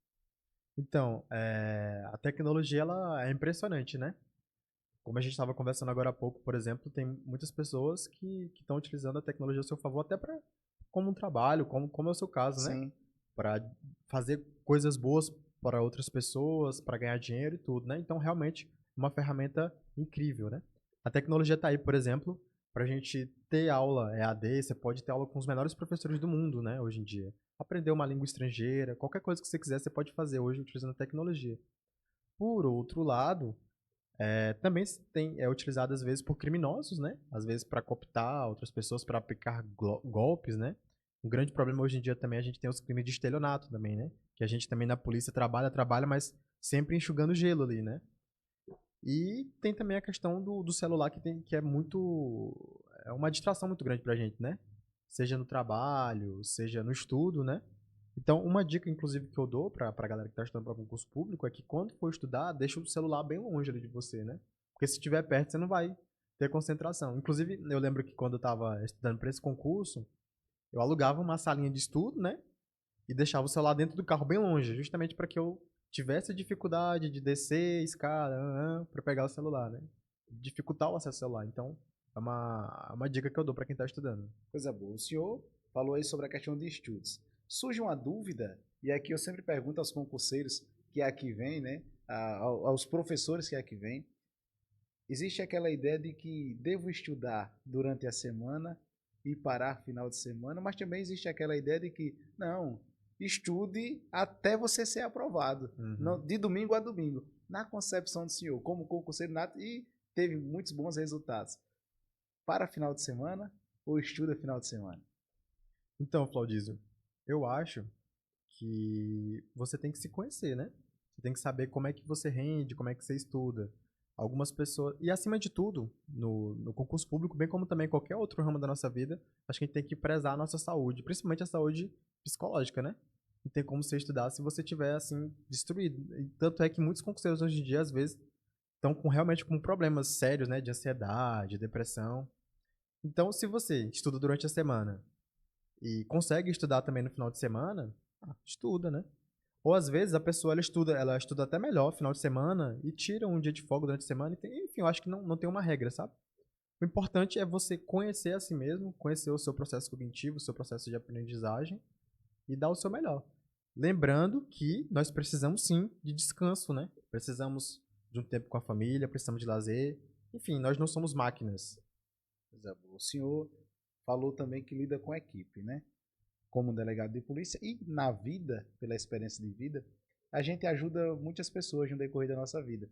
Então, a tecnologia ela é impressionante, né? Como a gente estava conversando agora há pouco, por exemplo, tem muitas pessoas que estão utilizando a tecnologia a seu favor até como um trabalho, como é o seu caso, né? Sim. Para fazer coisas boas para outras pessoas, para ganhar dinheiro e tudo, né? Então, realmente, uma ferramenta incrível, né? A tecnologia está aí, por exemplo, para a gente ter aula EAD, você pode ter aula com os melhores professores do mundo, né? Hoje em dia. Aprender uma língua estrangeira, qualquer coisa que você quiser, você pode fazer hoje utilizando a tecnologia. Por outro lado, também é utilizado às vezes por criminosos, né? Às vezes para cooptar outras pessoas para aplicar golpes, né? Um grande problema hoje em dia também a gente tem os crimes de estelionato também, né? Que a gente também na polícia trabalha, mas sempre enxugando gelo ali, né? E tem também a questão do celular que é uma distração muito grande pra gente, né? Seja no trabalho, seja no estudo, né? Então, uma dica, inclusive, que eu dou pra galera que tá estudando para concurso público é que quando for estudar, deixa o celular bem longe ali de você, né? Porque se estiver perto, você não vai ter concentração. Inclusive, eu lembro que quando eu tava estudando para esse concurso, eu alugava uma salinha de estudo, né? E deixava o celular dentro do carro bem longe, justamente para que eu tivesse dificuldade de descer escada para pegar o celular, né? Dificultar o acesso ao celular. Então, é uma dica que eu dou para quem tá estudando. Coisa boa. O senhor falou aí sobre a questão de estudos. Surge uma dúvida, e aqui eu sempre pergunto aos concurseiros que aqui vêm, né? Aos professores que aqui vêm. Existe aquela ideia de que devo estudar durante a semana e parar final de semana, mas também existe aquela ideia de que, não, estude até você ser aprovado, Uhum. de domingo a domingo. Na concepção do senhor, como concurseiro nato, e teve muitos bons resultados. Para final de semana ou estuda final de semana? Então, Claudísio, eu acho que você tem que se conhecer, né? Você tem que saber como é que você rende, como é que você estuda. Algumas pessoas. E acima de tudo, no concurso público, bem como também qualquer outro ramo da nossa vida, acho que a gente tem que prezar a nossa saúde, principalmente a saúde psicológica, né? Não tem como você estudar se você estiver, assim, destruído. E tanto é que muitos concurseiros hoje em dia, às vezes, estão realmente com problemas sérios, né? De ansiedade, depressão. Então, se você estuda durante a semana e consegue estudar também no final de semana, estuda, né? Ou às vezes a pessoa ela estuda até melhor final de semana e tira um dia de folga durante a semana. Enfim, eu acho que não tem uma regra, sabe? O importante é você conhecer a si mesmo, conhecer o seu processo cognitivo, o seu processo de aprendizagem e dar o seu melhor. Lembrando que nós precisamos sim de descanso, né? Precisamos de um tempo com a família, precisamos de lazer. Enfim, nós não somos máquinas. Coisa boa. O senhor falou também que lida com equipe, né? Como delegado de polícia e na vida, pela experiência de vida, a gente ajuda muitas pessoas no decorrer da nossa vida.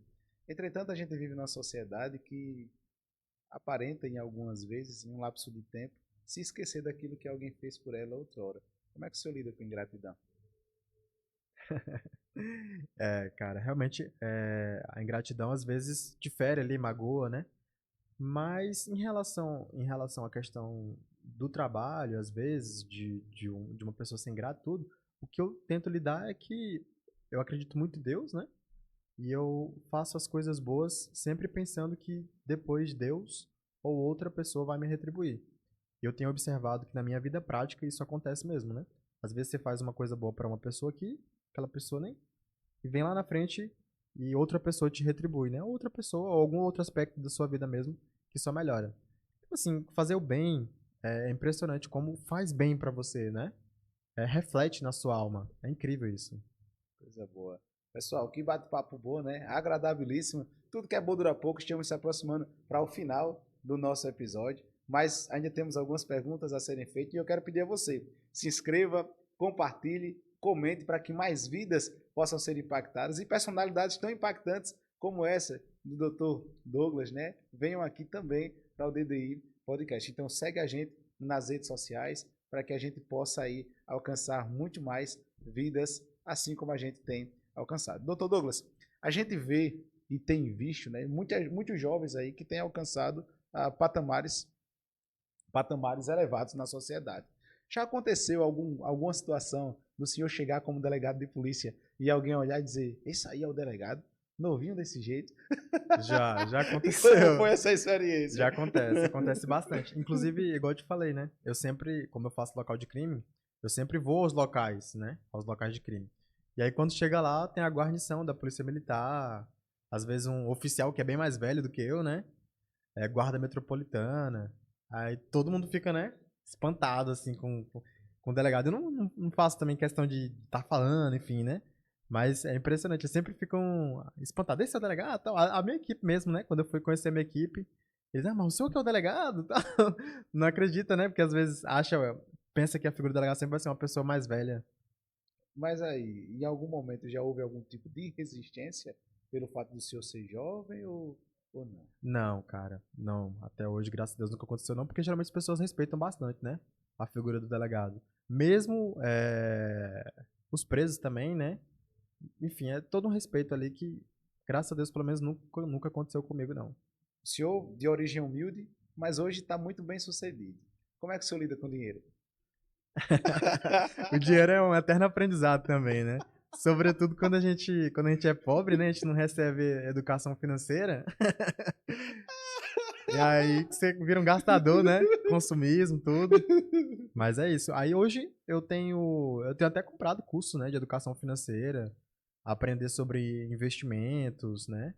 Entretanto, a gente vive numa sociedade que aparenta, em algumas vezes, em um lapso de tempo, se esquecer daquilo que alguém fez por ela outrora. Como é que o senhor lida com ingratidão? Cara, realmente a ingratidão às vezes difere ali, magoa, né? Mas em relação à questão do trabalho, às vezes, de uma pessoa sem grata, tudo, o que eu tento lidar é que eu acredito muito em Deus, né? E eu faço as coisas boas sempre pensando que depois Deus ou outra pessoa vai me retribuir. E eu tenho observado que na minha vida prática isso acontece mesmo, né? Às vezes você faz uma coisa boa para uma pessoa que aquela pessoa nem. E vem lá na frente e outra pessoa te retribui, né? Outra pessoa, ou algum outro aspecto da sua vida mesmo que só melhora. Então, assim, fazer o bem é impressionante como faz bem pra você, né? Reflete na sua alma. É incrível isso. Coisa boa. Pessoal, que bate-papo bom, né? Agradabilíssimo. Tudo que é bom dura pouco. Estamos se aproximando para o final do nosso episódio. Mas ainda temos algumas perguntas a serem feitas e eu quero pedir a você: se inscreva, compartilhe, comente para que mais vidas possam ser impactadas e personalidades tão impactantes como essa do Dr. Douglas, né? Venham aqui também para o DDI Podcast. Então segue a gente nas redes sociais para que a gente possa aí alcançar muito mais vidas assim como a gente tem alcançado. Doutor Douglas, a gente vê e tem visto, né, muitos jovens aí que têm alcançado patamares elevados na sociedade. Já aconteceu alguma situação do senhor chegar como delegado de polícia e alguém olhar e dizer, esse aí é o delegado? Novinho desse jeito? Já E como aconteceu. foi essa experiência? Já acontece bastante. Inclusive, igual eu te falei, né? Eu sempre, como eu faço local de crime, eu sempre vou aos locais, né? Aos locais de crime. E aí, quando chega lá, tem a guarnição da Polícia Militar, às vezes um oficial que é bem mais velho do que eu, né? Guarda metropolitana. Aí todo mundo fica, né? Espantado, assim, com o delegado. Eu não faço também questão de estar falando, enfim, né? Mas é impressionante, eles sempre ficam espantados. Esse é o delegado? Tal. A minha equipe mesmo, né? Quando eu fui conhecer a minha equipe, eles, mas o senhor que é o delegado? Tal. Não acredita, né? Porque às vezes pensa que a figura do delegado sempre vai ser uma pessoa mais velha. Mas aí, em algum momento já houve algum tipo de resistência pelo fato do senhor ser jovem ou não? Não, cara, não. Até hoje, graças a Deus, nunca aconteceu não, porque geralmente as pessoas respeitam bastante, né? A figura do delegado. Mesmo os presos também, né? Enfim, é todo um respeito ali que, graças a Deus, pelo menos nunca aconteceu comigo, não. O senhor, de origem humilde, mas hoje está muito bem sucedido. Como é que o senhor lida com dinheiro? O dinheiro é um eterno aprendizado também, né? Sobretudo quando a gente é pobre, né? A gente não recebe educação financeira. E aí você vira um gastador, né? Consumismo, tudo. Mas é isso. Aí hoje eu tenho até comprado curso, né, de educação financeira, aprender sobre investimentos, né?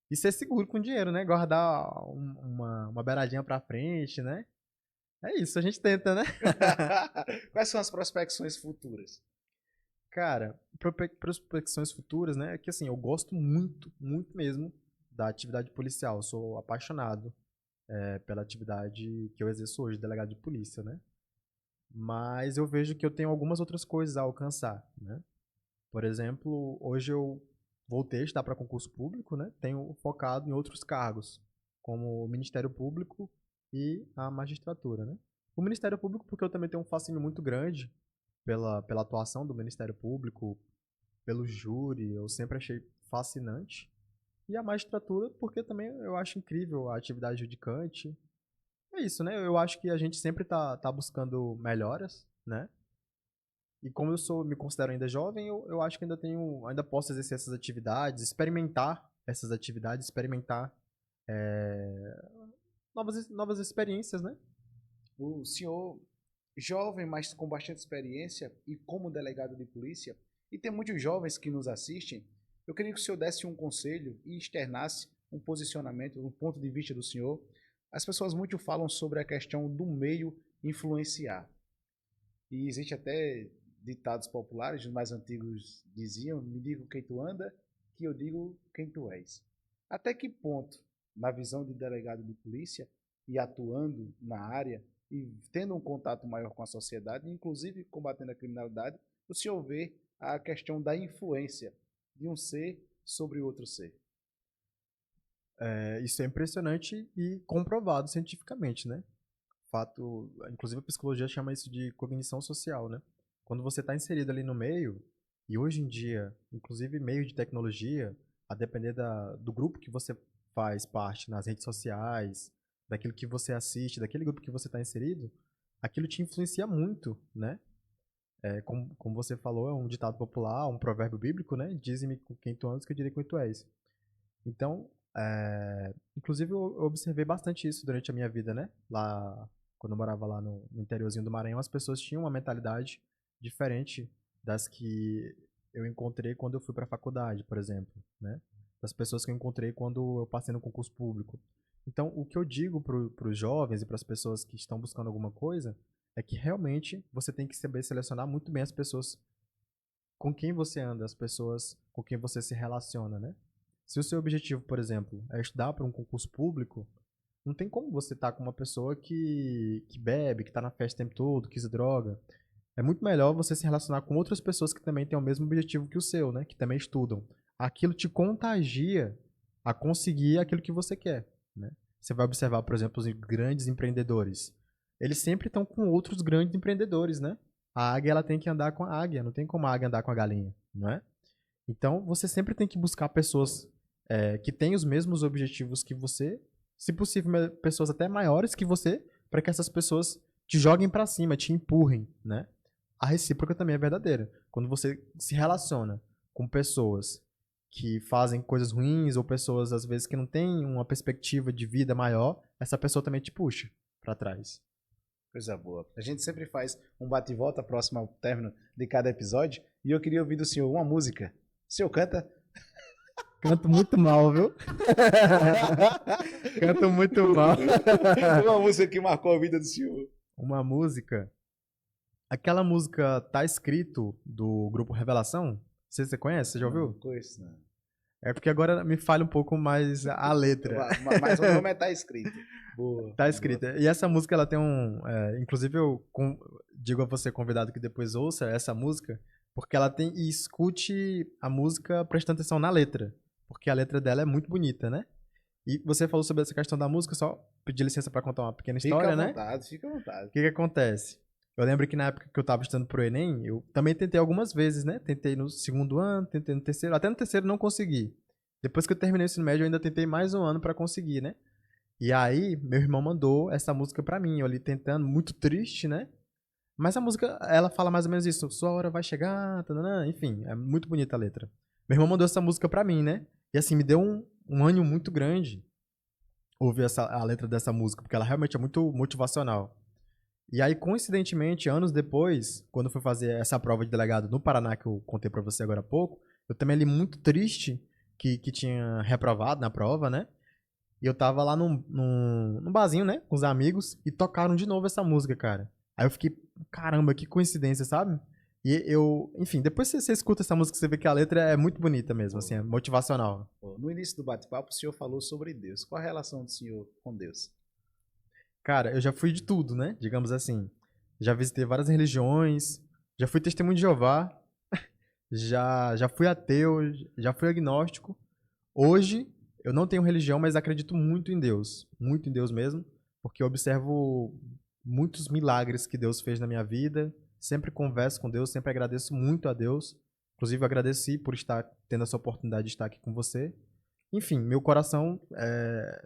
E ser seguro com o dinheiro, né? Guardar uma beiradinha pra frente, né? É isso, a gente tenta, né? Quais são as prospecções futuras? Cara, prospecções futuras, né? É que assim, eu gosto muito, muito mesmo da atividade policial. Eu sou apaixonado pela atividade que eu exerço hoje, delegado de polícia, né? Mas eu vejo que eu tenho algumas outras coisas a alcançar, né? Por exemplo, hoje eu voltei a estudar para concurso público, né? Tenho focado em outros cargos, como o Ministério Público e a magistratura, né? O Ministério Público porque eu também tenho um fascínio muito grande pela atuação do Ministério Público, pelo júri, eu sempre achei fascinante. E a magistratura porque também eu acho incrível a atividade judicante. É isso, né? Eu acho que a gente sempre tá buscando melhoras, né? E como me considero ainda jovem, eu acho que ainda posso exercer essas atividades, experimentar essas atividades, experimentar é, novas experiências, né? O senhor, jovem, mas com bastante experiência e como delegado de polícia, e tem muitos jovens que nos assistem, eu queria que o senhor desse um conselho e externasse um posicionamento, um ponto de vista do senhor. As pessoas muito falam sobre a questão do meio influenciar. E existe até ditados populares, os mais antigos diziam: me diga quem tu anda, que eu digo quem tu és. Até que ponto, na visão de delegado de polícia, e atuando na área, e tendo um contato maior com a sociedade, inclusive combatendo a criminalidade, o senhor vê a questão da influência de um ser sobre outro ser? Isso é impressionante e comprovado cientificamente, né? Fato, inclusive a psicologia chama isso de cognição social, né? Quando você está inserido ali no meio, e hoje em dia, inclusive meio de tecnologia, a depender do grupo que você faz parte nas redes sociais, daquilo que você assiste, daquele grupo que você está inserido, aquilo te influencia muito, né? Como você falou, é um ditado popular, um provérbio bíblico, né? Dize-me com quem tu andas que eu direi quem tu és. Então, inclusive eu observei bastante isso durante a minha vida, né? Lá, quando eu morava lá no interiorzinho do Maranhão, as pessoas tinham uma mentalidade diferente das que eu encontrei quando eu fui para a faculdade, por exemplo, né? Das pessoas que eu encontrei quando eu passei no concurso público. Então, o que eu digo para os jovens e para as pessoas que estão buscando alguma coisa é que realmente você tem que saber selecionar muito bem as pessoas com quem você anda, as pessoas com quem você se relaciona, né? Se o seu objetivo, por exemplo, é estudar para um concurso público, não tem como você estar com uma pessoa que bebe, que está na festa o tempo todo, que se droga. É muito melhor você se relacionar com outras pessoas que também têm o mesmo objetivo que o seu, né? Que também estudam. Aquilo te contagia a conseguir aquilo que você quer, né? Você vai observar, por exemplo, os grandes empreendedores. Eles sempre estão com outros grandes empreendedores, né? A águia ela tem que andar com a águia, não tem como a águia andar com a galinha, não é? Então, você sempre tem que buscar pessoas que têm os mesmos objetivos que você, se possível, pessoas até maiores que você, para que essas pessoas te joguem para cima, te empurrem, né? A recíproca também é verdadeira. Quando você se relaciona com pessoas que fazem coisas ruins ou pessoas às vezes que não têm uma perspectiva de vida maior, essa pessoa também te puxa para trás. Coisa boa. A gente sempre faz um bate e volta próximo ao término de cada episódio e eu queria ouvir do senhor uma música. O senhor canta? Canto muito mal, viu? Canto muito mal. Uma música que marcou a vida do senhor. Uma música. Aquela música Tá Escrito do grupo Revelação. Não sei se você conhece, você já Não, ouviu? conheço não. É porque agora me falha um pouco mais a letra. Mas o nome tá escrito. Boa. Tá Boa. escrita. E essa música, ela tem um. Inclusive, digo a você, convidado, que depois ouça essa música, porque ela tem. E escute a música prestando atenção na letra. Porque a letra dela é muito bonita, né? E você falou sobre essa questão da música, só pedir licença pra contar uma pequena história, né? Fica à vontade. O que acontece? Eu lembro que na época que eu tava estudando pro Enem, eu também tentei algumas vezes, né? Tentei no segundo ano, tentei no terceiro, até no terceiro não consegui. Depois que eu terminei o ensino médio, eu ainda tentei mais um ano pra conseguir, né? E aí, meu irmão mandou essa música pra mim, eu ali tentando, muito triste, né? Mas a música, ela fala mais ou menos isso. Sua hora vai chegar, tananã, enfim, é muito bonita a letra. Meu irmão mandou essa música pra mim, né? E assim, me deu um ânimo muito grande ouvir a letra dessa música, porque ela realmente é muito motivacional. E aí, coincidentemente, anos depois, quando eu fui fazer essa prova de delegado no Paraná, que eu contei pra você agora há pouco, eu também li muito triste que tinha reprovado na prova, né? E eu tava lá num barzinho, né? Com os amigos, e tocaram de novo essa música, cara. Aí eu fiquei, caramba, que coincidência, sabe? E eu, enfim, depois você escuta essa música, você vê que a letra é muito bonita mesmo, assim, é motivacional. No início do bate-papo, o senhor falou sobre Deus. Qual a relação do senhor com Deus? Cara, eu já fui de tudo, né? Digamos assim. Já visitei várias religiões, já fui testemunho de Jeová, já fui ateu, já fui agnóstico. Hoje, eu não tenho religião, mas acredito muito em Deus mesmo, porque eu observo muitos milagres que Deus fez na minha vida, sempre converso com Deus, sempre agradeço muito a Deus. Inclusive, eu agradeci por estar tendo essa oportunidade de estar aqui com você. Enfim, meu coração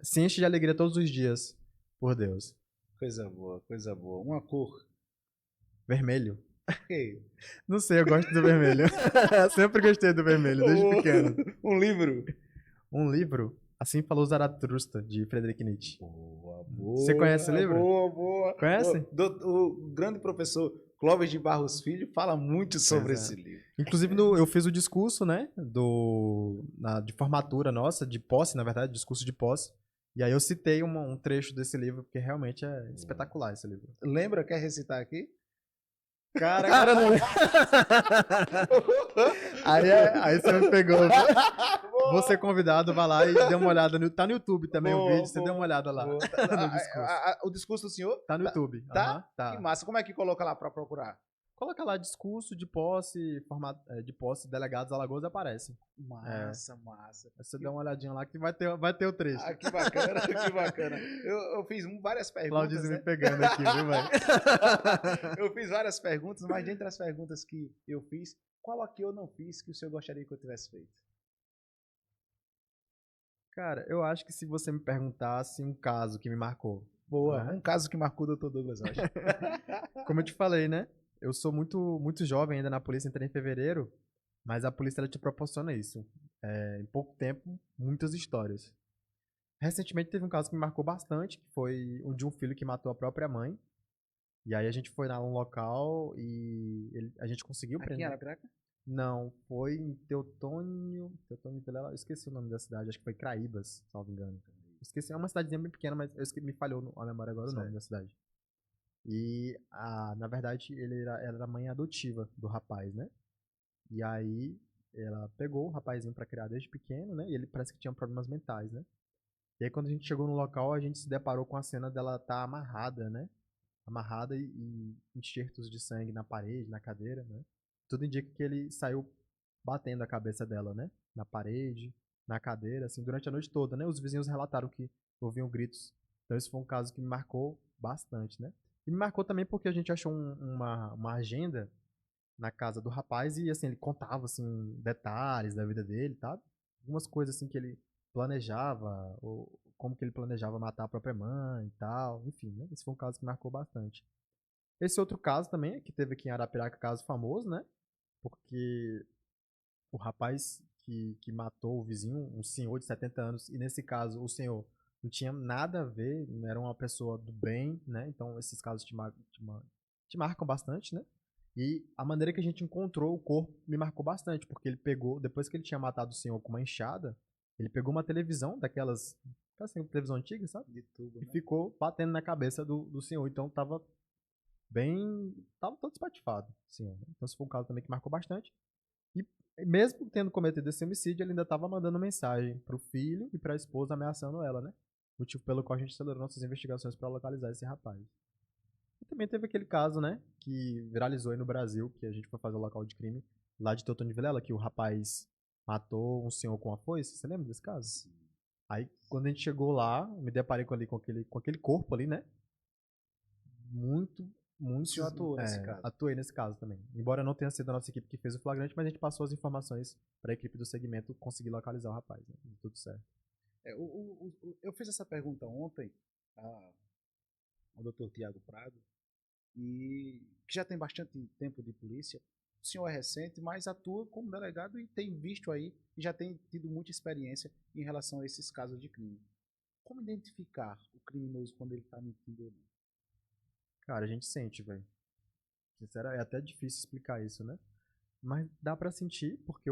se enche de alegria todos os dias por Deus. Coisa boa, coisa boa. Uma cor. Vermelho. Ok. Não sei, eu gosto do vermelho. Sempre gostei do vermelho, desde pequeno. Um livro. Um livro, Assim Falou Zaratustra, de Friedrich Nietzsche. Boa, Você conhece esse boa, livro? boa, boa. Conhece? O grande professor Clóvis de Barros Filho fala muito Pois sobre é. esse livro. Inclusive, eu fiz o discurso, né, de formatura nossa, de posse, na verdade, discurso de posse. E aí eu citei um trecho desse livro, porque realmente é espetacular esse livro. Lembra? Quer recitar aqui? Cara, não. Aí você me pegou. Vou ser convidado, vai lá e dê uma olhada. Tá no YouTube também o vídeo, você dê uma olhada lá boa. no discurso. O discurso do senhor? Tá no YouTube. Tá? Aham, tá. Que massa. Como é que coloca lá pra procurar? Coloca lá discurso de posse, de posse, delegados Alagoas aparece. Massa, massa. Aí você dá uma olhadinha lá que vai ter o trecho. Ah, que bacana, que bacana. Eu fiz várias perguntas. Claudinho Né? me pegando aqui, viu, velho? Eu fiz várias perguntas, mas dentre as perguntas que eu fiz, qual aqui eu não fiz que o senhor gostaria que eu tivesse feito? Cara, eu acho que se você me perguntasse um caso que me marcou. Boa, Né? um caso que marcou o Dr. Douglas Rocha. Como eu te falei, né? Eu sou muito jovem ainda na polícia, entrei em fevereiro, mas a polícia ela te proporciona isso. Em pouco tempo, muitas histórias. Recentemente teve um caso que me marcou bastante, que foi o de um filho que matou a própria mãe. E aí a gente foi lá num local e a gente conseguiu Aqui em prender. Arapiraca? Não, foi em Teotônio Vilela, eu esqueci o nome da cidade, acho que foi Craíbas, se não me engano. Esqueci, é uma cidadezinha bem pequena, mas me falhou a memória agora o nome da cidade. E, na verdade, ela era a mãe adotiva do rapaz, né? E aí, ela pegou o rapazinho pra criar desde pequeno, né? E ele parece que tinha problemas mentais, né? E aí, quando a gente chegou no local, a gente se deparou com a cena dela estar amarrada, né? Amarrada e enxertos de sangue na parede, na cadeira, né? Tudo indica que ele saiu batendo a cabeça dela, né? Na parede, na cadeira, assim, durante a noite toda, né? Os vizinhos relataram que ouviam gritos. Então, esse foi um caso que me marcou bastante, né? E me marcou também porque a gente achou uma agenda na casa do rapaz e, assim, ele contava, assim, detalhes da vida dele, tá? Algumas coisas, assim, que ele planejava, ou como que ele planejava matar a própria mãe e tal, enfim, né? Esse foi um caso que marcou bastante. Esse outro caso também, que teve aqui em Arapiraca, caso famoso, né? Porque o rapaz que matou o vizinho, um senhor de 70 anos, e nesse caso o senhor não tinha nada a ver, não era uma pessoa do bem, né? Então esses casos te marcam bastante, né? E a maneira que a gente encontrou o corpo me marcou bastante, porque ele pegou, depois que ele tinha matado o senhor com uma enxada, ele pegou uma televisão daquelas, assim, televisão antiga, sabe? De tubo, E né? ficou batendo na cabeça do senhor. Então tava todo espatifado, senhor. Então esse foi um caso também que marcou bastante. E mesmo tendo cometido esse homicídio, ele ainda estava mandando mensagem pro filho e pra esposa ameaçando ela, né? Motivo pelo qual a gente acelerou nossas investigações para localizar esse rapaz. E também teve aquele caso, né, que viralizou aí no Brasil, que a gente foi fazer o local de crime, lá de Teotônio Vilela, que o rapaz matou um senhor com a foice. Você lembra desse caso? Aí, quando a gente chegou lá, eu me deparei com aquele corpo ali, né? Muito, O senhor atuou nesse caso? atuei nesse caso também. Embora não tenha sido a nossa equipe que fez o flagrante, mas a gente passou as informações para a equipe do segmento conseguir localizar o rapaz. Né? Tudo certo. Eu fiz essa pergunta ontem ao Dr. Tiago Prado e que já tem bastante tempo de polícia. O senhor é recente, mas atua como delegado e tem visto aí e já tem tido muita experiência em relação a esses casos de crime. Como identificar o criminoso quando ele está mentindo ou não? Cara, a gente sente, velho. Sinceramente, é até difícil explicar isso, né? Mas dá pra sentir, porque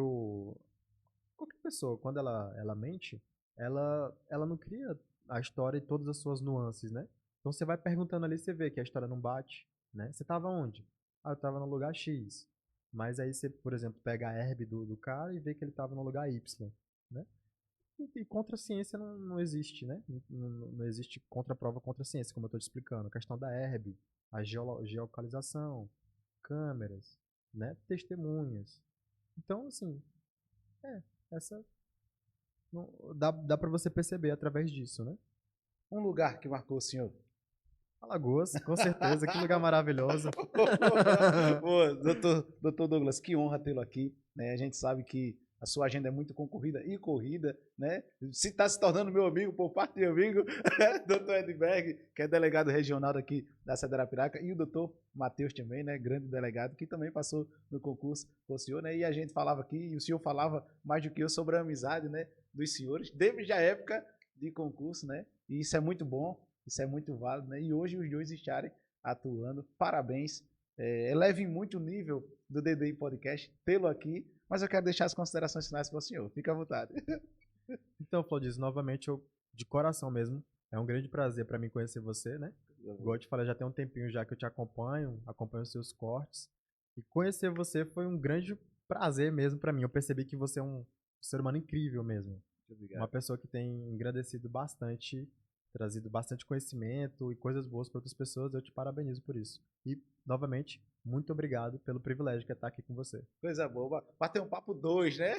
qualquer pessoa, quando ela mente, ela não cria a história e todas as suas nuances, né? Então você vai perguntando ali, você vê que a história não bate, né? Você tava onde? Ah, eu tava no lugar X. Mas aí você, por exemplo, pega a herb do cara e vê que ele tava no lugar Y, né? E contra a ciência não existe, né? Não existe contraprova contra a ciência, como eu estou te explicando. A questão da herb, a geolocalização, câmeras, né? Testemunhas. Então, assim, é, essa dá para você perceber através disso, né? Um lugar que marcou o senhor? Alagoas, com certeza, que lugar maravilhoso. Ô, doutor Douglas, que honra tê-lo aqui, né? A gente sabe que a sua agenda é muito concorrida e corrida, né? Se está se tornando meu amigo, por parte de amigo, doutor Edberg, que é delegado regional aqui da cidade de Arapiraca, e o doutor Matheus também, né? Grande delegado, que também passou no concurso com o senhor, né? E a gente falava aqui, e o senhor falava mais do que eu sobre a amizade, né? Dos senhores, desde a época de concurso, né? E isso é muito bom, isso é muito válido, né? E hoje os dois estarem atuando, parabéns. Eleve muito o nível do DDI Podcast, tê-lo aqui, mas eu quero deixar as considerações finais para o senhor. Fique à vontade. Então, Flodis, novamente, eu, de coração mesmo, é um grande prazer para mim conhecer você, né? Igual eu te falei, já tem um tempinho já que eu te acompanho os seus cortes. E conhecer você foi um grande prazer mesmo para mim. Eu percebi que você é um ser humano incrível mesmo. Uma pessoa que tem engrandecido bastante, trazido bastante conhecimento e coisas boas para outras pessoas. Eu te parabenizo por isso. E, novamente, muito obrigado pelo privilégio que é estar aqui com você. Coisa boa. Bater um papo 2, né?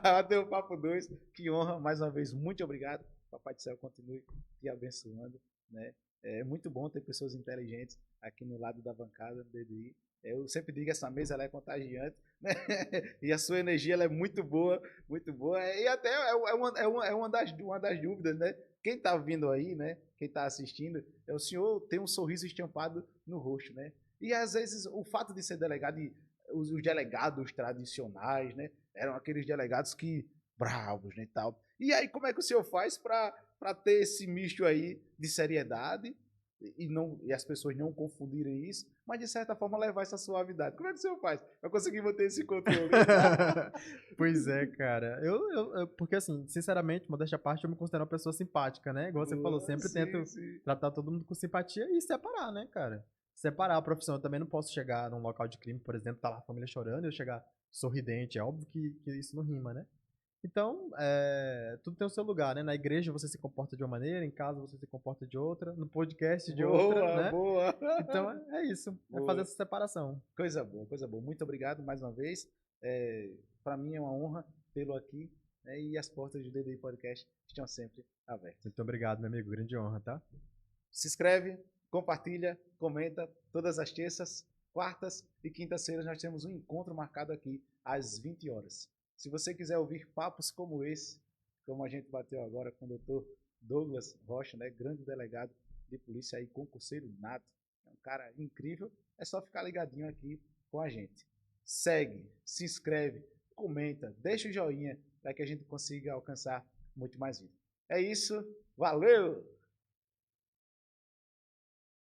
Bater um papo 2. Que honra. Mais uma vez, muito obrigado. Papai do Céu continue te abençoando, né? É muito bom ter pessoas inteligentes aqui no lado da bancada do DDI. Eu sempre digo que essa mesa ela é contagiante, né? E a sua energia ela é muito boa, muito boa. E até uma das dúvidas, né? Quem está vindo aí, né? Quem está assistindo, o senhor tem um sorriso estampado no rosto, né? E às vezes o fato de ser delegado, os delegados tradicionais, né? Eram aqueles delegados que bravos, né, e tal. E aí como é que o senhor faz para ter esse misto aí de seriedade e as pessoas não confundirem isso, mas de certa forma levar essa suavidade? Como é que o senhor faz para conseguir manter esse controle? Pois é, cara. Porque assim, sinceramente, modéstia à parte, eu me considero uma pessoa simpática, né? Igual você falou, sempre sim, tento sim. tratar todo mundo com simpatia e separar, né, cara? Separar a profissão. Eu também não posso chegar num local de crime, por exemplo, tá lá a família chorando e eu chegar sorridente. É óbvio que isso não rima, né? Então, tudo tem o seu lugar, né? Na igreja você se comporta de uma maneira, em casa você se comporta de outra, no podcast de outra, Boa, né? boa. Então é isso, é fazer Boa. essa separação. Coisa boa, coisa boa. Muito obrigado mais uma vez. Para mim é uma honra tê-lo aqui, né, e as portas do DDI Podcast estão sempre abertas. Muito obrigado, meu amigo. Grande honra, tá? Se inscreve, compartilha, comenta. Todas as terças, quartas e quintas-feiras nós temos um encontro marcado aqui às 20 horas. Se você quiser ouvir papos como esse, como a gente bateu agora com o doutor Douglas Rocha, né, grande delegado de polícia aí, concurseiro nato, é um cara incrível, é só ficar ligadinho aqui com a gente. Segue, se inscreve, comenta, deixa o joinha para que a gente consiga alcançar muito mais vida. É isso, valeu!